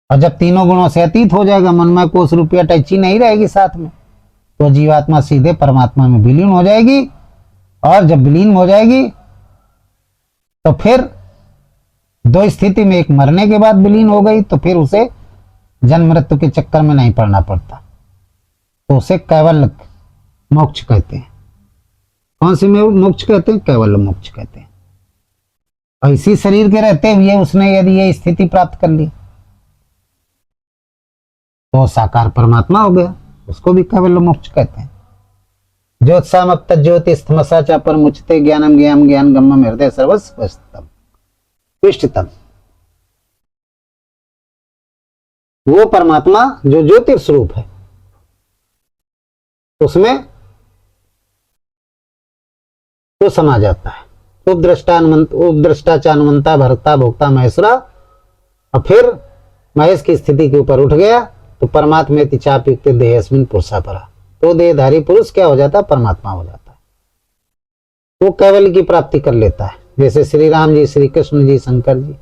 और जब तीनों गुणों से अतीत हो जाएगा, मनमय कोष रूपी अटैची नहीं रहेगी साथ में, तो जीवात्मा सीधे परमात्मा में विलीन हो जाएगी। और जब विलीन हो जाएगी तो फिर दो स्थिति में, एक मरने के बाद विलीन हो गई तो फिर उसे जन्म मृत्यु के चक्कर में नहीं पड़ना पड़ता, तो उसे कैवल्य मोक्ष कहते हैं। कौन सी में मोक्ष कहते हैं, कैवल्य मोक्ष कहते हैं। और इसी शरीर के रहते हुए उसने यदि ये स्थिति प्राप्त कर ली तो साकार परमात्मा हो गया, उसको भी कैवल्य मोक्ष कहते हैं। ज्योत्सामप्त ज्योतिस्तमसा च परमुच्यते ज्ञानम ज्ञान ज्ञान गम्यम हृदय सर्वस्वस्तम विष्टतम। वो परमात्मा जो ज्योतिर्स्वरूप है, उसमें वो समा जाता है। उपद्रष्टा चानुमंता भरता भोक्ता महेश्वरा। और फिर महेश की स्थिति के ऊपर उठ गया तो परमात्मा चाप युक्त देहस्मिन पुरुषा परा, तो देहधारी पुरुष क्या हो जाता है, परमात्मा हो जाता है। वो कैवल्य की प्राप्ति कर लेता है। जैसे श्री राम जी, श्री कृष्ण जी, शंकर जी,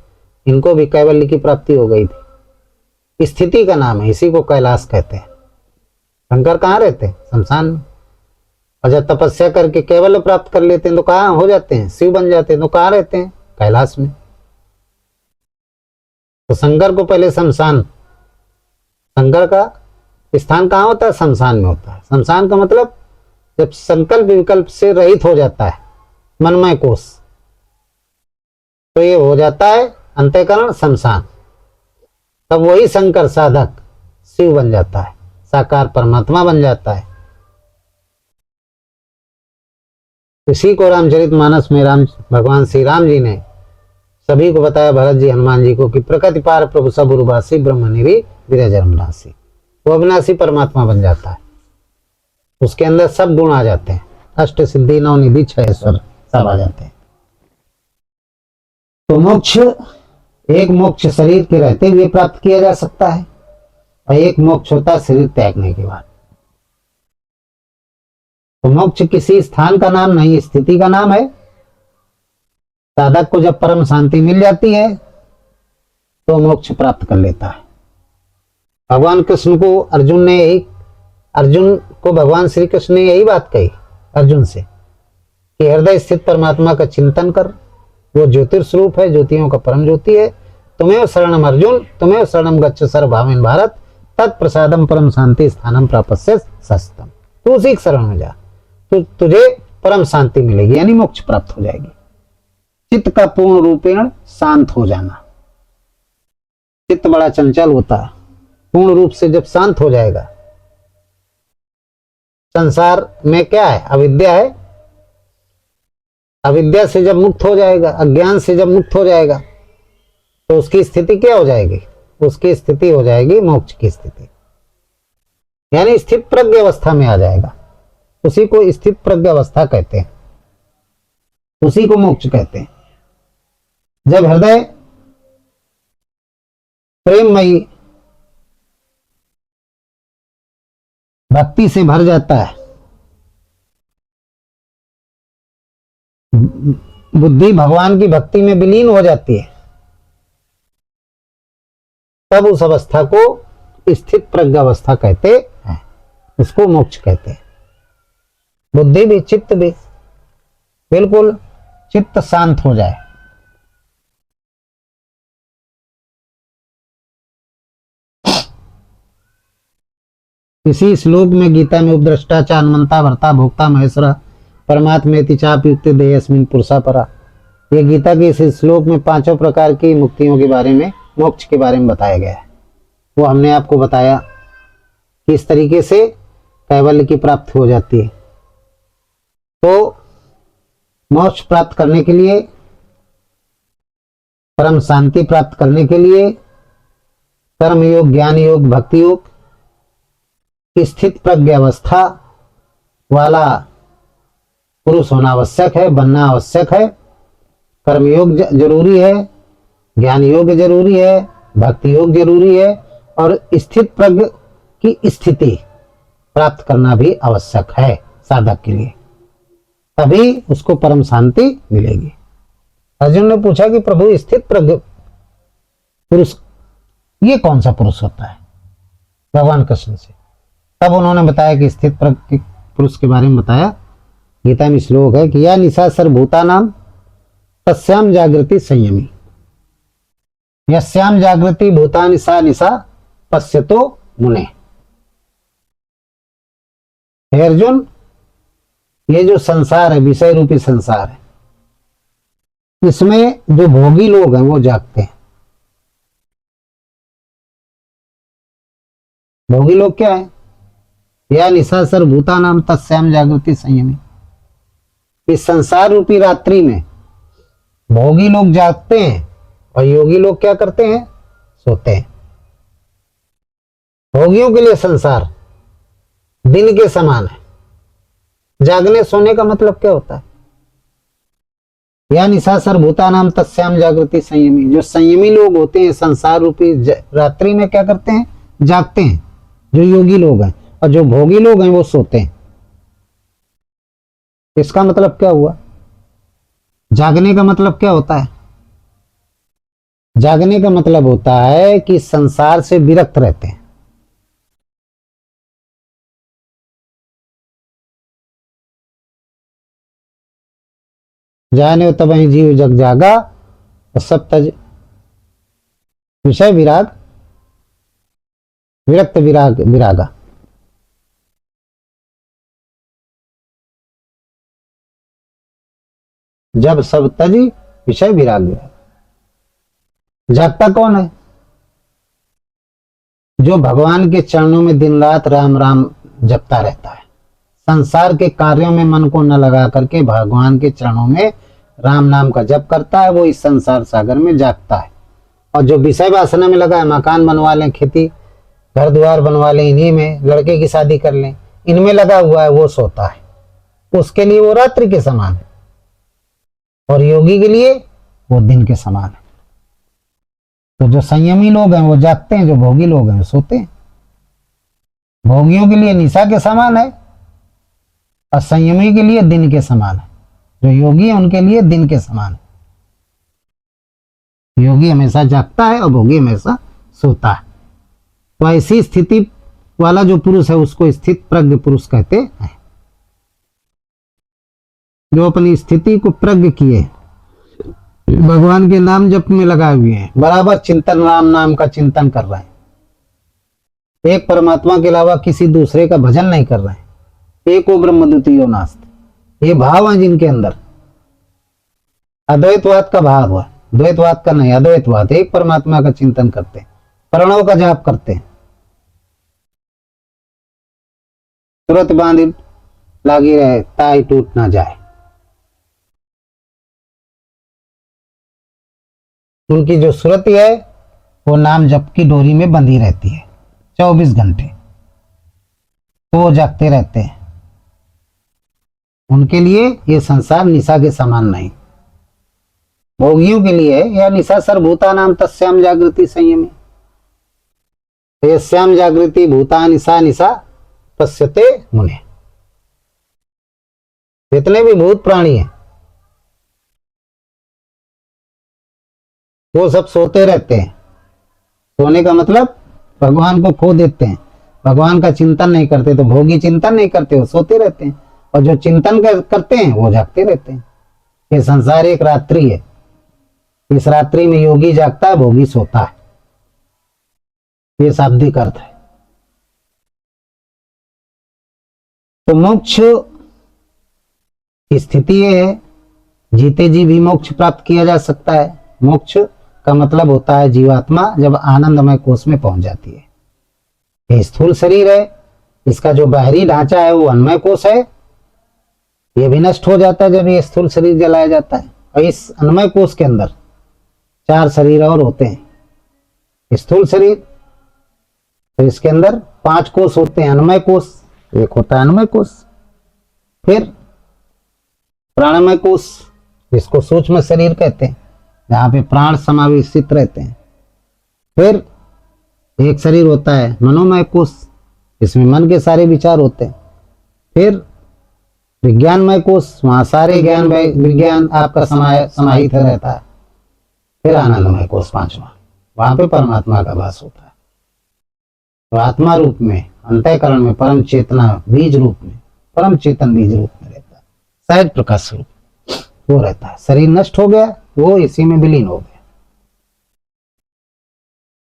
इनको भी कैवल्य की प्राप्ति हो गई थी। स्थिति का नाम है, इसी को कैलाश कहते हैं। शंकर कहाँ रहते हैं, शमशान में। और जब तपस्या करके कैवल्य प्राप्त कर लेते हैं तो कहाँ हो जाते हैं, शिव बन जाते हैं। तो कहाँ रहते हैं, कैलाश में। तो शंकर को पहले शमशान, शंकर का स्थान कहाँ होता है, शमशान में होता है। शमशान का मतलब जब संकल्प विकल्प से रहित हो जाता है मनमय कोष, तो ये हो जाता है अंतःकरण शमशान। तब वही शंकर साधक शिव बन जाता है, साकार परमात्मा बन जाता है। इसी को रामचरितमानस में भगवान श्री राम जी ने सभी को बताया, भरत जी, हनुमान जी को, कि प्रकृति पार प्रभु सब उर्वासी ब्रह्म निरी विरजन्मनासी। वो अविनाशी परमात्मा बन जाता है, उसके अंदर सब गुण आ जाते हैं, अष्ट सिद्धि नौ निधि छह ऐश्वर्य सब आ जाते हैं। तो मोक्ष, एक मोक्ष शरीर के रहते हुए प्राप्त किया जा सकता है और एक मोक्ष होता है शरीर त्यागने के बाद। तो मोक्ष किसी स्थान का नाम नहीं, स्थिति का नाम है। साधक को जब परम शांति मिल जाती है तो मोक्ष प्राप्त कर लेता है। भगवान कृष्ण को अर्जुन को भगवान श्री कृष्ण ने यही बात कही अर्जुन से कि हृदय स्थित परमात्मा का चिंतन कर, वो ज्योतिर्स्वरूप है, ज्योतियों का परम ज्योति है। तुम्हें शरणम अर्जुन, तुम्हें शरणम गच्छ सर्वभावेन भारत, तत्प्रसादम परम शांति स्थानम प्रापस्य सस्तम। तू उसी की शरण में जा, तो तुझे परम शांति मिलेगी, यानी मोक्ष प्राप्त हो जाएगी। चित्त का पूर्ण रूपेण शांत हो जाना। चित्त बड़ा चंचल होता है, पूर्ण रूप से जब शांत हो जाएगा, संसार में क्या है, अविद्या है, अविद्या से जब मुक्त हो जाएगा, अज्ञान से जब मुक्त हो जाएगा, तो उसकी स्थिति क्या हो जाएगी, उसकी स्थिति हो जाएगी मोक्ष की स्थिति, यानी स्थित प्रज्ञ अवस्था में आ जाएगा। उसी को स्थित प्रज्ञ अवस्था कहते हैं, उसी को मोक्ष कहते हैं। जब हृदय प्रेममयी भक्ति से भर जाता है, बुद्धि भगवान की भक्ति में विलीन हो जाती है, तब उस अवस्था को स्थित प्रज्ञ अवस्था कहते हैं, उसको मोक्ष कहते हैं। बुद्धि भी चित्त भी बिल्कुल चित्त शांत हो जाए। इसी श्लोक में गीता में उपद्रष्टा च हनुमंता भर्ता भोक्ता महेश्वरा परमात्मेति चाप्युक्ति देयस्मिन् पुरुषा परा, ये गीता के इस श्लोक में 5 प्रकार की मुक्तियों के बारे में, मोक्ष के बारे में बताया गया है। वो हमने आपको बताया कि इस तरीके से कैवल्य की प्राप्ति हो जाती है। तो मोक्ष प्राप्त करने के लिए, परम शांति प्राप्त करने के लिए कर्म योग, ज्ञान योग, भक्ति योग, स्थित प्रज्ञ अवस्था वाला पुरुष होना आवश्यक है, बनना आवश्यक है। कर्म योग जरूरी है, ज्ञान योग जरूरी है, भक्ति योग जरूरी है, और स्थित प्रज्ञ की स्थिति प्राप्त करना भी आवश्यक है साधक के लिए, तभी उसको परम शांति मिलेगी। अर्जुन ने पूछा कि प्रभु स्थित प्रज्ञ पुरुष ये कौन सा पुरुष होता है भगवान कृष्ण से? तब उन्होंने बताया कि स्थित प्रज्ञ पुरुष के बारे में बताया। गीता में श्लोक है कि या निशा सर्वभूतानां तस्याम जागृति संयमी, यस्याम जागृति भूतानि सा निशा पश्यतो मुने। हे अर्जुन, ये जो संसार है, विषय रूपी संसार है, इसमें जो भोगी लोग हैं वो जागते हैं। भोगी लोग क्या है? या निशा सर्वभूतानां तस्याम जागृति संयमी, इस संसार रूपी रात्रि में भोगी लोग जागते हैं और योगी लोग क्या करते हैं? सोते हैं। भोगियों के लिए संसार दिन के समान है। जागने सोने का मतलब क्या होता है? या निशा सर्वभूतानां तस्याम जागृति संयमी, जो संयमी लोग होते हैं संसार रूपी रात्रि में क्या करते हैं? जागते हैं, जो योगी लोग हैं। और जो भोगी लोग हैं वो सोते हैं। इसका मतलब क्या हुआ? जागने का मतलब क्या होता है? जागने का मतलब होता है कि संसार से विरक्त रहते हैं। जाने तब ही जीव जग जागा और सब तज विषय विराग, विरक्त विराग विरागा। जब सब तजी विषय विराग विराग। जागता कौन है? जो भगवान के चरणों में दिन रात राम राम जपता रहता है, संसार के कार्यों में मन को न लगा करके भगवान के चरणों में राम नाम का जप करता है, वो इस संसार सागर में जागता है। और जो विषय वासना में लगा है, मकान बनवा लें, खेती घर द्वार बनवा लें, इन्हीं में लड़के की शादी कर लें, इनमें लगा हुआ है, वो सोता है। उसके लिए वो रात्रि के समान है, और योगी के लिए वो दिन के समान है। तो जो संयमी लोग हैं वो जागते हैं, जो भोगी लोग हैं वो सोते हैं। भोगियों के लिए निशा के समान है और संयमी के लिए दिन के समान है। जो योगी है उनके लिए दिन के समान है। योगी हमेशा जागता है और भोगी हमेशा सोता है। तो ऐसी स्थिति वाला जो पुरुष है उसको स्थित प्रज्ञ पुरुष कहते हैं, जो अपनी स्थिति को प्रज्ञ किए, भगवान के नाम जप में लगाए हुए हैं, बराबर चिंतन, राम नाम का चिंतन कर रहे हैं, एक परमात्मा के अलावा किसी दूसरे का भजन नहीं कर रहे हैं। एको ब्रह्म द्वितीयो नास्ति, ये भाव है जिनके अंदर। अद्वैतवाद का भाव हुआ, द्वैतवाद का नहीं, अद्वैतवाद। एक परमात्मा का चिंतन करते हैं, प्रणव का जाप करते हैं। तुरंत बांधी लागी रहे, ताई टूट ना जाए। उनकी जो सुरति है वो नाम जप की डोरी में बंधी रहती है 24 घंटे, तो वो जागते रहते हैं। उनके लिए ये संसार निशा के समान नहीं। भोगियों के लिए है। या निशा सर्वभूता नाम तस्याम जागृति संयमी, यस्याम जागृति भूता निशा निशा पश्यते मुने। जितने भी भूत प्राणी हैं वो सब सोते रहते हैं। सोने का मतलब भगवान को खो देते हैं, भगवान का चिंतन नहीं करते। तो भोगी चिंतन नहीं करते, वो सोते रहते हैं, और जो चिंतन करते हैं वो जागते रहते हैं। ये संसार एक रात्रि है, इस रात्रि में योगी जागता है, भोगी सोता है। ये शाब्दिक अर्थ है। तो मोक्ष की स्थिति ये है, जीते जी भी मोक्ष प्राप्त किया जा सकता है। मोक्ष का मतलब होता है जीवात्मा जब आनंदमय कोष में पहुंच जाती है। ये स्थूल शरीर है, इसका जो बाहरी ढांचा है वो अन्नमय कोष है, ये भी नष्ट हो जाता है जब ये स्थूल शरीर जलाया जाता है। और इस अन्नमय कोष के अंदर 4 शरीर और होते हैं। स्थूल शरीर, तो इसके अंदर 5 कोष होते हैं अन्नमय कोष, एक होता है अन्नमय कोष। फिर प्राणमय कोष, जिसको सूक्ष्म शरीर कहते हैं, जहां पे प्राण समावेशित रहते हैं। फिर एक शरीर होता है मनोमय कोष, इसमें मन के सारे विचार होते हैं। फिर विज्ञानमय कोष, वहां सारे ज्ञान विज्ञान आपका समाहित रहता है। फिर आनंदमय कोष 5वां, वहां पे परमात्मा का वास होता है। तो आत्मा रूप में, अंतःकरण में, परम चेतना बीज रूप में, परम चेतन बीज रूप में रहता है, सहज प्रकाश रूप वो रहता है। शरीर नष्ट हो गया, वो इसी में विलीन हो गया।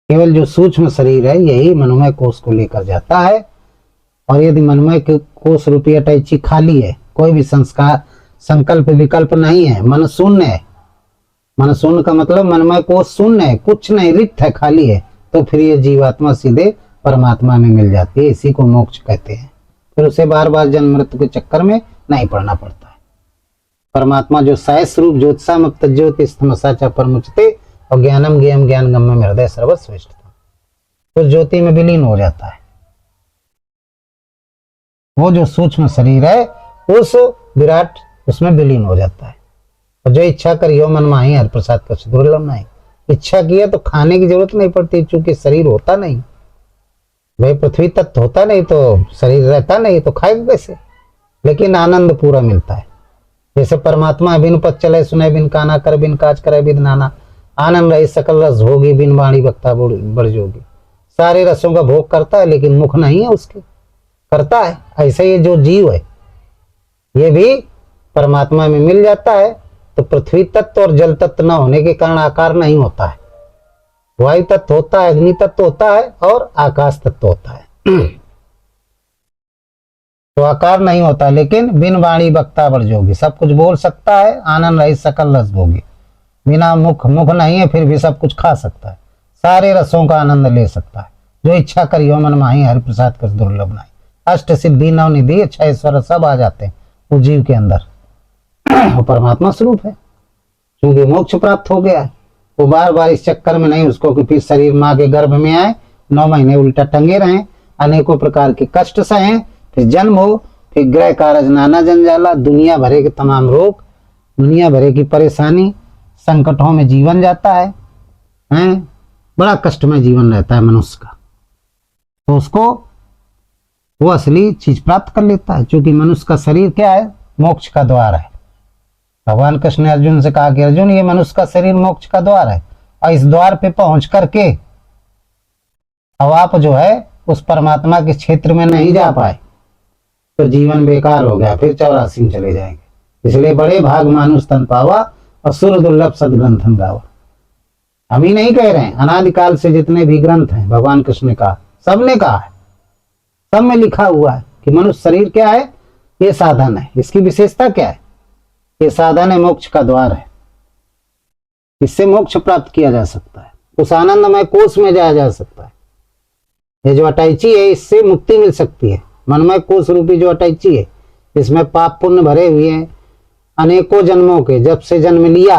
केवल जो सूक्ष्म शरीर है यही मनोमय कोष को लेकर जाता है। और यदि मनोमय कोष रूपी अटैची खाली है, कोई भी संस्कार संकल्प विकल्प नहीं है, मन शून्य है, मन शून्य का मतलब मनोमय कोष शून्य है, कुछ नहीं, रिक्त है, खाली है, तो फिर ये जीवात्मा सीधे परमात्मा में मिल जाती है। इसी को मोक्ष कहते हैं। फिर उसे बार बार जन्म मृत्यु के चक्कर में नहीं पड़ना पड़ता है। परमात्मा जो साय स्वरूप ज्योतिषामप्त ज्योति स्तमसा परमुचते और ज्ञानम ज्ञान ज्ञान गम्य में हृदय सर्वश्रेष्ठ, उस ज्योति में विलीन हो जाता है। वो जो सूक्ष्म शरीर है उस विराट उसमें विलीन हो जाता है। और जो इच्छा करियो मन माही हर प्रसाद कछ दुर्लभ नहीं। इच्छा किया तो खाने की जरूरत नहीं पड़ती, चूंकि शरीर होता नहीं, भाई पृथ्वी तत्व होता नहीं तो शरीर रहता नहीं, तो खाएगा कैसे। लेकिन आनंद पूरा मिलता है। जैसे परमात्मा बिन पद चले सुने, बिन काना कर, बिन काज करे, बिन नाना, आनंद रही सकल रस भोगी, बिन वाणी वक्ता बड़ जोगी। सारे रसों का भोग करता है लेकिन मुख नहीं है उसके, करता है। ऐसे ये जो जीव है ये भी परमात्मा में मिल जाता है। तो पृथ्वी तत्व और जल तत्व न होने के कारण आकार नहीं होता है, वायु तत्व होता है, अग्नि तत्व होता है और आकाश तत्व होता है। तो आकार नहीं होता, लेकिन बिन वाणी वक्ता बड़ जोगी, सब कुछ बोल सकता है, आनंद रही सकल रस भोगी। बिना मुख नहीं है फिर भी सब कुछ खा सकता है, सारे रसों का आनंद ले सकता है। जो इच्छा करियो मन माही हरि प्रसाद कर दुर्लभ नहीं। अष्ट सिद्धि नव निधि 6 ऐश्वर्य सब आ जाते हैं उस जीव के अंदर। वो परमात्मा स्वरूप है। क्योंकि मोक्ष प्राप्त हो गया है, वो बार बार इस चक्कर में नहीं उसको कि फिर शरीर माँ के गर्भ में आए, 9 महीने उल्टा टंगे रहें, अनेकों प्रकार के कष्ट सहें, फिर जन्म हो, फिर ग्रह कारज नाना जंजाला, दुनिया भरे के तमाम रोग, दुनिया भरे की परेशानी, संकटों में जीवन जाता है, बड़ा कष्टमय जीवन रहता है मनुष्य का। तो उसको वो असली चीज प्राप्त कर लेता है। क्योंकि मनुष्य का शरीर क्या है, मोक्ष का द्वार है। भगवान कृष्ण ने अर्जुन से कहा कि अर्जुन ये मनुष्य का शरीर मोक्ष का द्वार है, और इस द्वार पे पहुंच करके अब आप जो है उस परमात्मा के क्षेत्र में नहीं जा पाए तो जीवन बेकार हो गया, फिर 84 में चले जाएंगे। इसलिए बड़े भाग मानुष तन पावा और सुर दुर्लभ सदग्रंथन गावा। हम ही नहीं कह रहे हैं, अनादिकाल से जितने भी ग्रंथ हैं भगवान कृष्ण ने कहा, सबने कहा है, सब में लिखा हुआ है कि मनुष्य शरीर क्या है, ये साधन है। इसकी विशेषता क्या है, ये साधन है, मोक्ष का द्वार है। इससे मोक्ष प्राप्त किया जा सकता है, उस आनंदमय कोष में जाया जा सकता है। ये जो अटैची है इससे मुक्ति मिल सकती है। मनमय कोष रूपी जो अटैची है इसमें पाप पुण्य भरे हुए हैं अनेकों जन्मों के। जब से जन्म लिया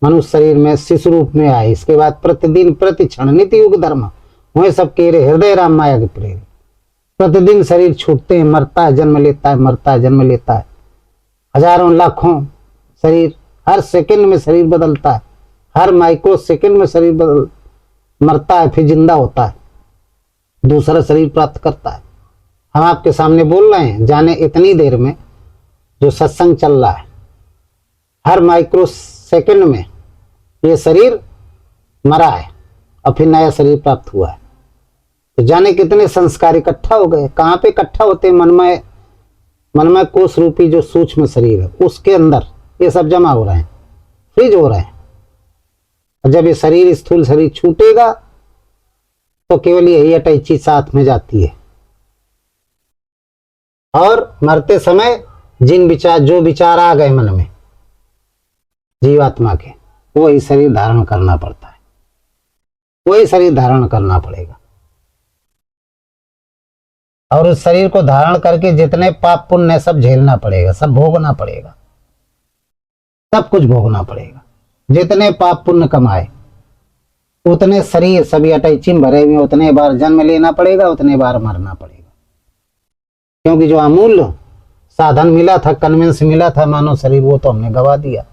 मनुष्य शरीर में शिशु रूप में आए, इसके बाद प्रतिदिन प्रति क्षण नित्य युग धर्म वह सब कह रहे हृदय राम माया के प्रेम। प्रतिदिन शरीर छूटते हैं, मरता है, जन्म लेता है, मरता है, जन्म लेता है। हजारों लाखों शरीर हर सेकंड में शरीर बदलता है, हर माइक्रो सेकंड में शरीर बदल मरता है, फिर जिंदा होता है, दूसरा शरीर प्राप्त करता है। हम आपके सामने बोल रहे हैं, जाने इतनी देर में जो सत्संग चल रहा है, हर माइक्रो सेकंड में ये शरीर मरा है और फिर नया शरीर प्राप्त हुआ है। तो जाने कितने संस्कार इकट्ठा हो गए। कहाँ पे इकट्ठा होते हैं? मनमय कोष रूपी जो सूक्ष्म शरीर है उसके अंदर ये सब जमा हो रहे हैं, फ्रीज हो रहे हैं। और जब ये शरीर स्थूल शरीर छूटेगा तो केवल यही अटैची साथ में जाती है। और मरते समय जो विचार आ गए मन में जीवात्मा के, वही शरीर धारण करना पड़ता है, वही शरीर धारण करना पड़ेगा। और उस शरीर को धारण करके जितने पाप पुण्य सब झेलना पड़ेगा, सब भोगना पड़ेगा, सब कुछ भोगना पड़ेगा। जितने पाप पुण्य कमाए उतने शरीर सभी अटैची में भरे हुए, उतने बार जन्म लेना पड़ेगा, उतने बार मरना पड़ेगा। क्योंकि जो अमूल्य साधन मिला था, कन्वेंस मिला था मानव शरीर, वो तो हमने गवा दिया।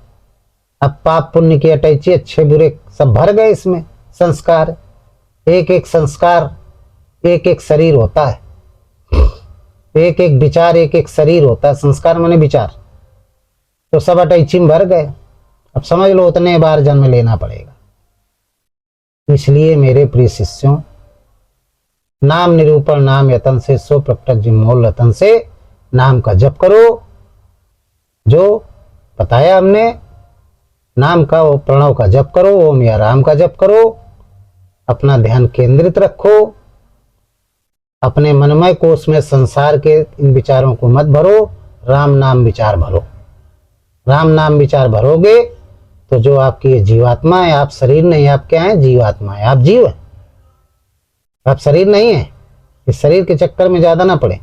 अब पाप पुण्य की अटैची अच्छे बुरे सब भर गए इसमें। संस्कार, एक एक संस्कार, एक एक शरीर होता है, एक एक विचार, एक एक शरीर होता है। संस्कार माने विचार, तो सब अटैची में भर गए। अब समझ लो उतने बार जन्म लेना पड़ेगा। इसलिए मेरे प्रिय शिष्यों, नाम निरूपण नाम यतन से सो प्रकट जिमोल रतन से नाम का जप करो। जो बताया हमने, नाम का वो प्रणव का जप करो, ओम या राम का जप करो, अपना ध्यान केंद्रित रखो, अपने मनमय कोष में संसार के इन विचारों को मत भरो, राम नाम विचार भरो। राम नाम विचार भरोगे तो जो आपकी ये जीवात्मा है, आप शरीर नहीं, आप क्या है? जीवात्मा है, आप जीव है, आप शरीर नहीं है। इस शरीर के चक्कर में ज्यादा ना पड़े,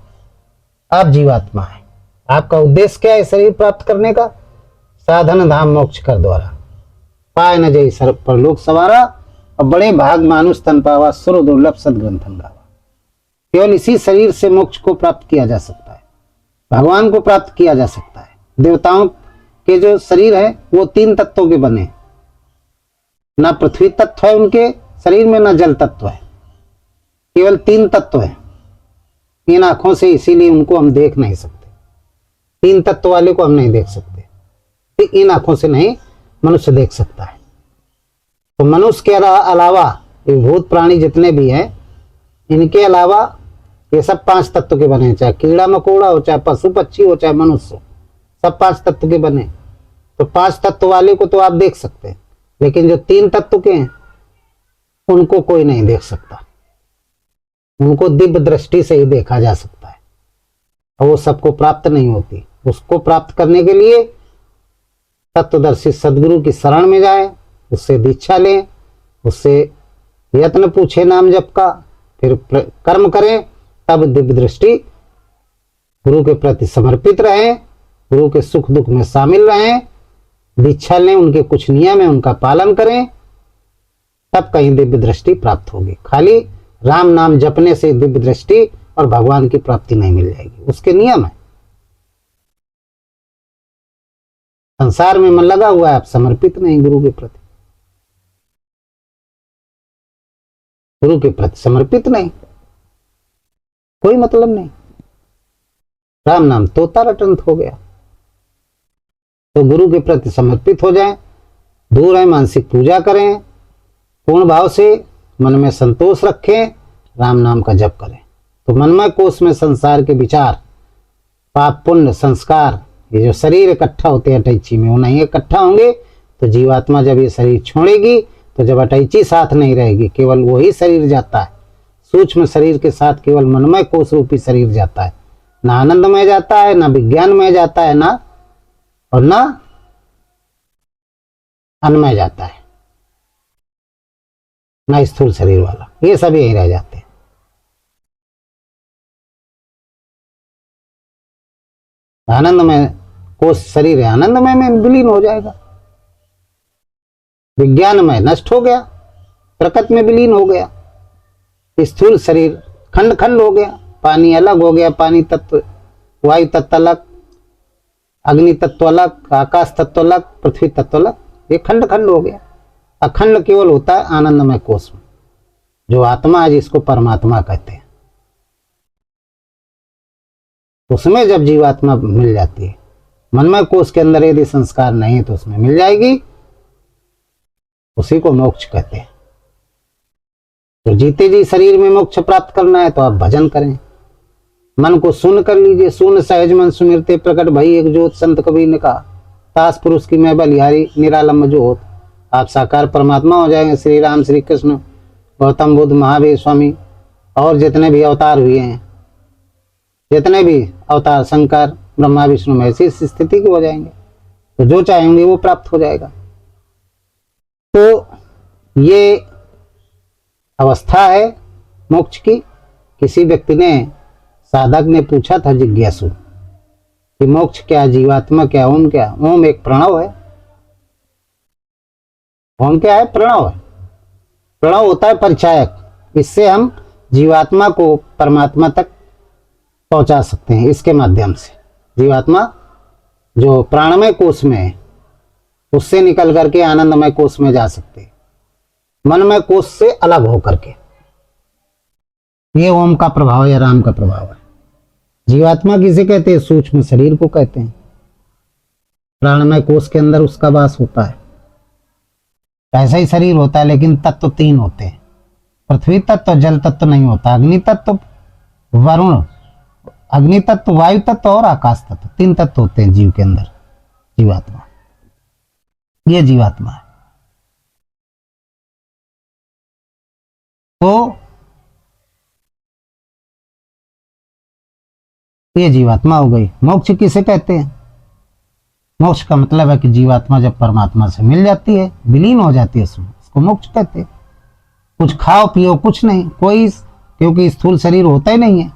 आप जीवात्मा है। आपका उद्देश्य क्या है शरीर प्राप्त करने का? साधन धाम मोक्ष कर द्वारा पाए न जय सर्प पर लोक सवारा, और बड़े भाग मानुष तन पावा, सुर दुर्लभ सदग्रंथन गावा। केवल इसी शरीर से मोक्ष को प्राप्त किया जा सकता है, भगवान को प्राप्त किया जा सकता है। देवताओं के जो शरीर है वो 3 तत्वों के बने, ना पृथ्वी तत्व है उनके शरीर में, ना जल तत्व है, केवल 3 तत्व है। इन आंखों से इसीलिए उनको हम देख नहीं सकते, 3 तत्व वाले को हम नहीं देख सकते। इन आंखों से नहीं मनुष्य देख सकता है। तो मनुष्य के अलावा ये भूत प्राणी जितने भी हैं, इनके अलावा ये सब 5 तत्व के बने, चाहे कीड़ा मकोड़ा हो, चाहे पशु पक्षी हो, चाहे मनुष्य हो, सब 5 तत्व के बने। तो 5 तत्व वाले को तो आप देख सकते हैं, लेकिन जो 3 तत्व के हैं उनको कोई नहीं देख सकता। उनको दिव्य दृष्टि से ही देखा जा सकता है, और वो सबको प्राप्त नहीं होती। उसको प्राप्त करने के लिए तत्वदर्शी सदगुरु की शरण में जाए, उससे दीक्षा लें, उससे यत्न पूछे नाम जप का, फिर कर्म करें, तब दिव्य दृष्टि, गुरु के प्रति समर्पित रहें, गुरु के सुख दुख में शामिल रहें, दीक्षा लें, उनके कुछ नियम है उनका पालन करें, तब कहीं दिव्य दृष्टि प्राप्त होगी। खाली राम नाम जपने से दिव्य दृष्टि और भगवान की प्राप्ति नहीं मिल जाएगी, उसके नियम है। संसार में मन लगा हुआ है, आप समर्पित नहीं गुरु के प्रति, गुरु के प्रति समर्पित नहीं, कोई मतलब नहीं। राम नाम तोता रटंत हो गया। तो गुरु के प्रति समर्पित हो जाएं, दूर है मानसिक पूजा करें, पूर्ण भाव से मन में संतोष रखें, राम नाम का जप करें। तो मनमय कोष में संसार के विचार, पाप पुण्य संस्कार, ये जो शरीर इकट्ठा होते हैं अटैची में, वो नहीं इकट्ठा होंगे। तो जीवात्मा जब ये शरीर छोड़ेगी, तो जब अटैची साथ नहीं रहेगी, केवल वही शरीर जाता है, सूक्ष्म शरीर के साथ केवल मनमय कोष रूपी शरीर जाता है। ना आनंदमय जाता है, ना विज्ञानमय जाता है, ना और ना अन्नमय जाता है, ना स्थूल शरीर वाला, ये सब यही रह जाते हैं। आनंदमय कोष शरीर है, आनंदमय में विलीन हो जाएगा। विज्ञानमय नष्ट हो गया, प्रकृति में विलीन हो गया। स्थूल शरीर खंड खंड हो गया, पानी अलग हो गया, पानी तत्व, वायु तत्व अलग, अग्नि तत्व अलग, आकाश तत्व अलग, पृथ्वी तत्व अलग, ये खंड खंड हो गया। अखंड केवल होता है आनंदमय कोश में, जो आत्मा है जिसको परमात्मा कहते हैं। उसमें जब जीवात्मा मिल जाती है, मनमय कोश के अंदर यदि संस्कार नहीं है तो उसमें मिल जाएगी, उसी को मोक्ष कहते हैं। तो जीते जी शरीर में मोक्ष प्राप्त करना है तो आप भजन करें, मन को सुन कर लीजिए। सुन सहज मन सुमिरते प्रकट भई एक जोत, संत कबीर ने कहा। तास पुरुष की मैं बलिहारी निरालंब जोत। आप साकार परमात्मा हो जाएंगे। श्री राम, श्री कृष्ण, गौतम बुद्ध, महावीर स्वामी और जितने भी अवतार हुए हैं, जितने भी अवतार, शंकर, ब्रह्मा, विष्णु महेश, इस स्थिति के हो जाएंगे। तो जो चाहेंगे वो प्राप्त हो जाएगा। तो ये अवस्था है मोक्ष की। किसी व्यक्ति ने, साधक ने पूछा था जिज्ञासु कि मोक्ष क्या, जीवात्मा क्या, ओम क्या? ओम एक प्रणव है। ओम क्या है? प्रणव है। प्रणव होता है परिचायक, इससे हम जीवात्मा को परमात्मा तक पहुंचा सकते हैं। इसके माध्यम से जीवात्मा जो प्राणमय कोश में है उससे निकल करके आनंदमय कोश में जा सकते हैं, मनमय कोश से अलग होकर के। ये ओम का प्रभाव या राम का प्रभाव है। जीवात्मा किसे कहते हैं? सूक्ष्म शरीर को कहते हैं। प्राणमय कोश के अंदर उसका वास होता है। ऐसा ही शरीर होता है, लेकिन तत्व तीन होते हैं। पृथ्वी तत्व, जल तत्व नहीं होता। अग्नि तत्व, वरुण, अग्नि तत्व, वायु तत्व और आकाश तत्व, तीन तत्व होते हैं जीव के अंदर। जीवात्मा, ये जीवात्मा है। तो ये जीवात्मा हो गई। मोक्ष किसे कहते हैं? मोक्ष का मतलब है कि जीवात्मा जब परमात्मा से मिल जाती है, विलीन हो जाती है उसमें, उसको मोक्ष कहते हैं। कुछ खाओ पियो कुछ नहीं, कोई, क्योंकि स्थूल शरीर होता ही नहीं है,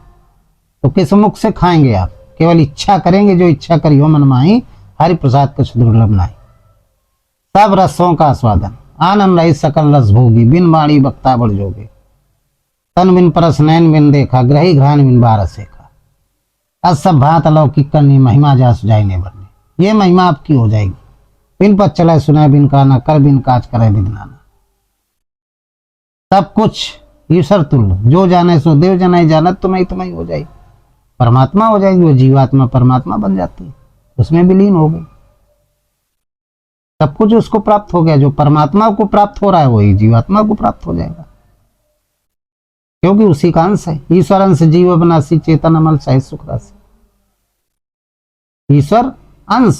तो किस मुख से खाएंगे आप? केवल इच्छा करेंगे, जो इच्छा करियो मन माही, हरि प्रसाद कुछ दुर्लभ नहीं। सब रसों का आस्वादन, आनंद रही सकल रस भोगी, बिन बाणी बक्ता बढ़ जोगे, तन बिन परस नैन बिन देखा, ग्रही घ्राण बिन बारस देखा, सब भात अलौकिक करनी, महिमा जा सुझाई ने बढ़नी। ये महिमा आपकी हो जाएगी। बिन पद चलाए सुनाए बिन काना, कर बिन काज करे विद्नाना। सब कुछ ईश्वर तुल्य, जो जाने सो देव जनाई, जानत तुम्हें तुम्हें हो जाएगी। परमात्मा हो जाएगी। वो जीवात्मा परमात्मा बन जाती है, उसमें विलीन हो गई। सब कुछ उसको प्राप्त हो गया। जो परमात्मा को प्राप्त हो रहा है वही जीवात्मा को प्राप्त हो जाएगा, क्योंकि उसी का अंश है। ईश्वर अंश जीव अविनाशी, चेतन अमल सहित सुख राशि। ईश्वर अंश,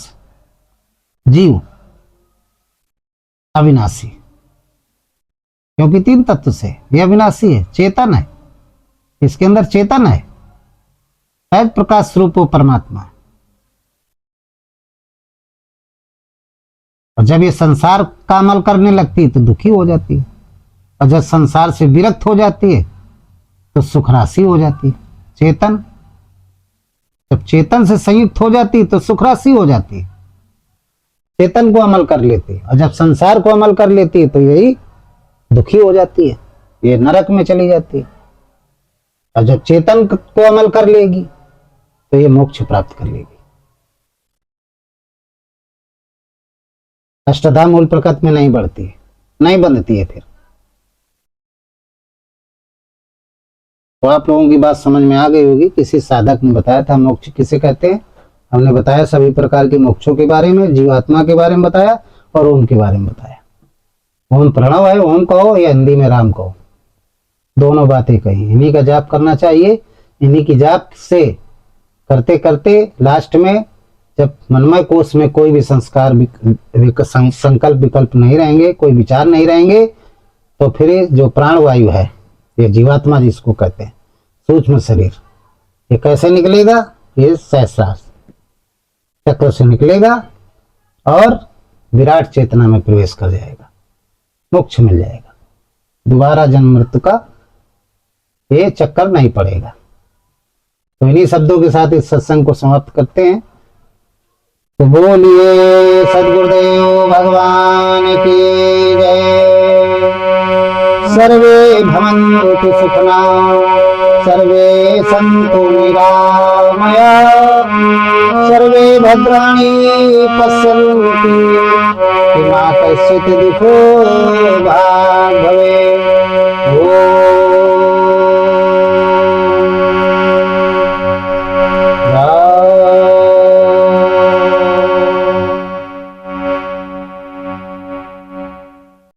जीव अविनाशी, क्योंकि तीन तत्व से ये अविनाशी है, चेतन है, इसके अंदर चेतन है, सहज प्रकाश स्वरूप वो परमात्मा है। और जब ये संसार का अमल करने लगती है तो दुखी हो जाती है, और जब संसार से विरक्त हो जाती है तो सुख राशि हो जाती है। चेतन जब चेतन से संयुक्त हो जाती है तो सुख राशि हो जाती है, चेतन को अमल कर लेती है। और जब संसार को अमल कर लेती है तो यही दुखी हो जाती है, ये नरक में चली जाती है। और जब चेतन को अमल कर लेगी तो ये मोक्ष प्राप्त कर लेगी। अष्टधा मूल प्रकृति में नहीं बढ़ती है, नहीं बंधती है। फिर तो आप लोगों की बात समझ में आ गई होगी। किसी साधक ने बताया था मोक्ष किसे कहते हैं। हमने बताया सभी प्रकार के मोक्षों के बारे में, जीवात्मा के बारे में बताया और ओम के बारे में बताया। ओम प्रणव है, ओम कहो या हिंदी में राम कहो, दोनों बातें कही। इन्हीं का जाप करना चाहिए। इन्हीं की जाप से करते करते लास्ट में जब मनमय कोश में कोई भी संस्कार, संकल्प विकल्प नहीं रहेंगे, कोई विचार नहीं रहेंगे, तो फिर जो प्राण वायु है, ये जीवात्मा जिसको कहते हैं, सूक्ष्म शरीर, ये कैसे निकलेगा? ये सहस्रार चक्र से निकलेगा और विराट चेतना में प्रवेश कर जाएगा, मोक्ष मिल जाएगा। दोबारा जन्म मृत्यु का ये चक्कर नहीं पड़ेगा। तो इन्हीं शब्दों के साथ इस सत्संग को समाप्त करते हैं। तो बोलिए सद्गुरुदेव भगवान की जय। सर्वे भवन्तु सुखिनः, सर्वे सन्तु निरामया, सर्वे भद्राणी पश्यन्ति मां कश्चित् दुःखो भाग् भवेत्।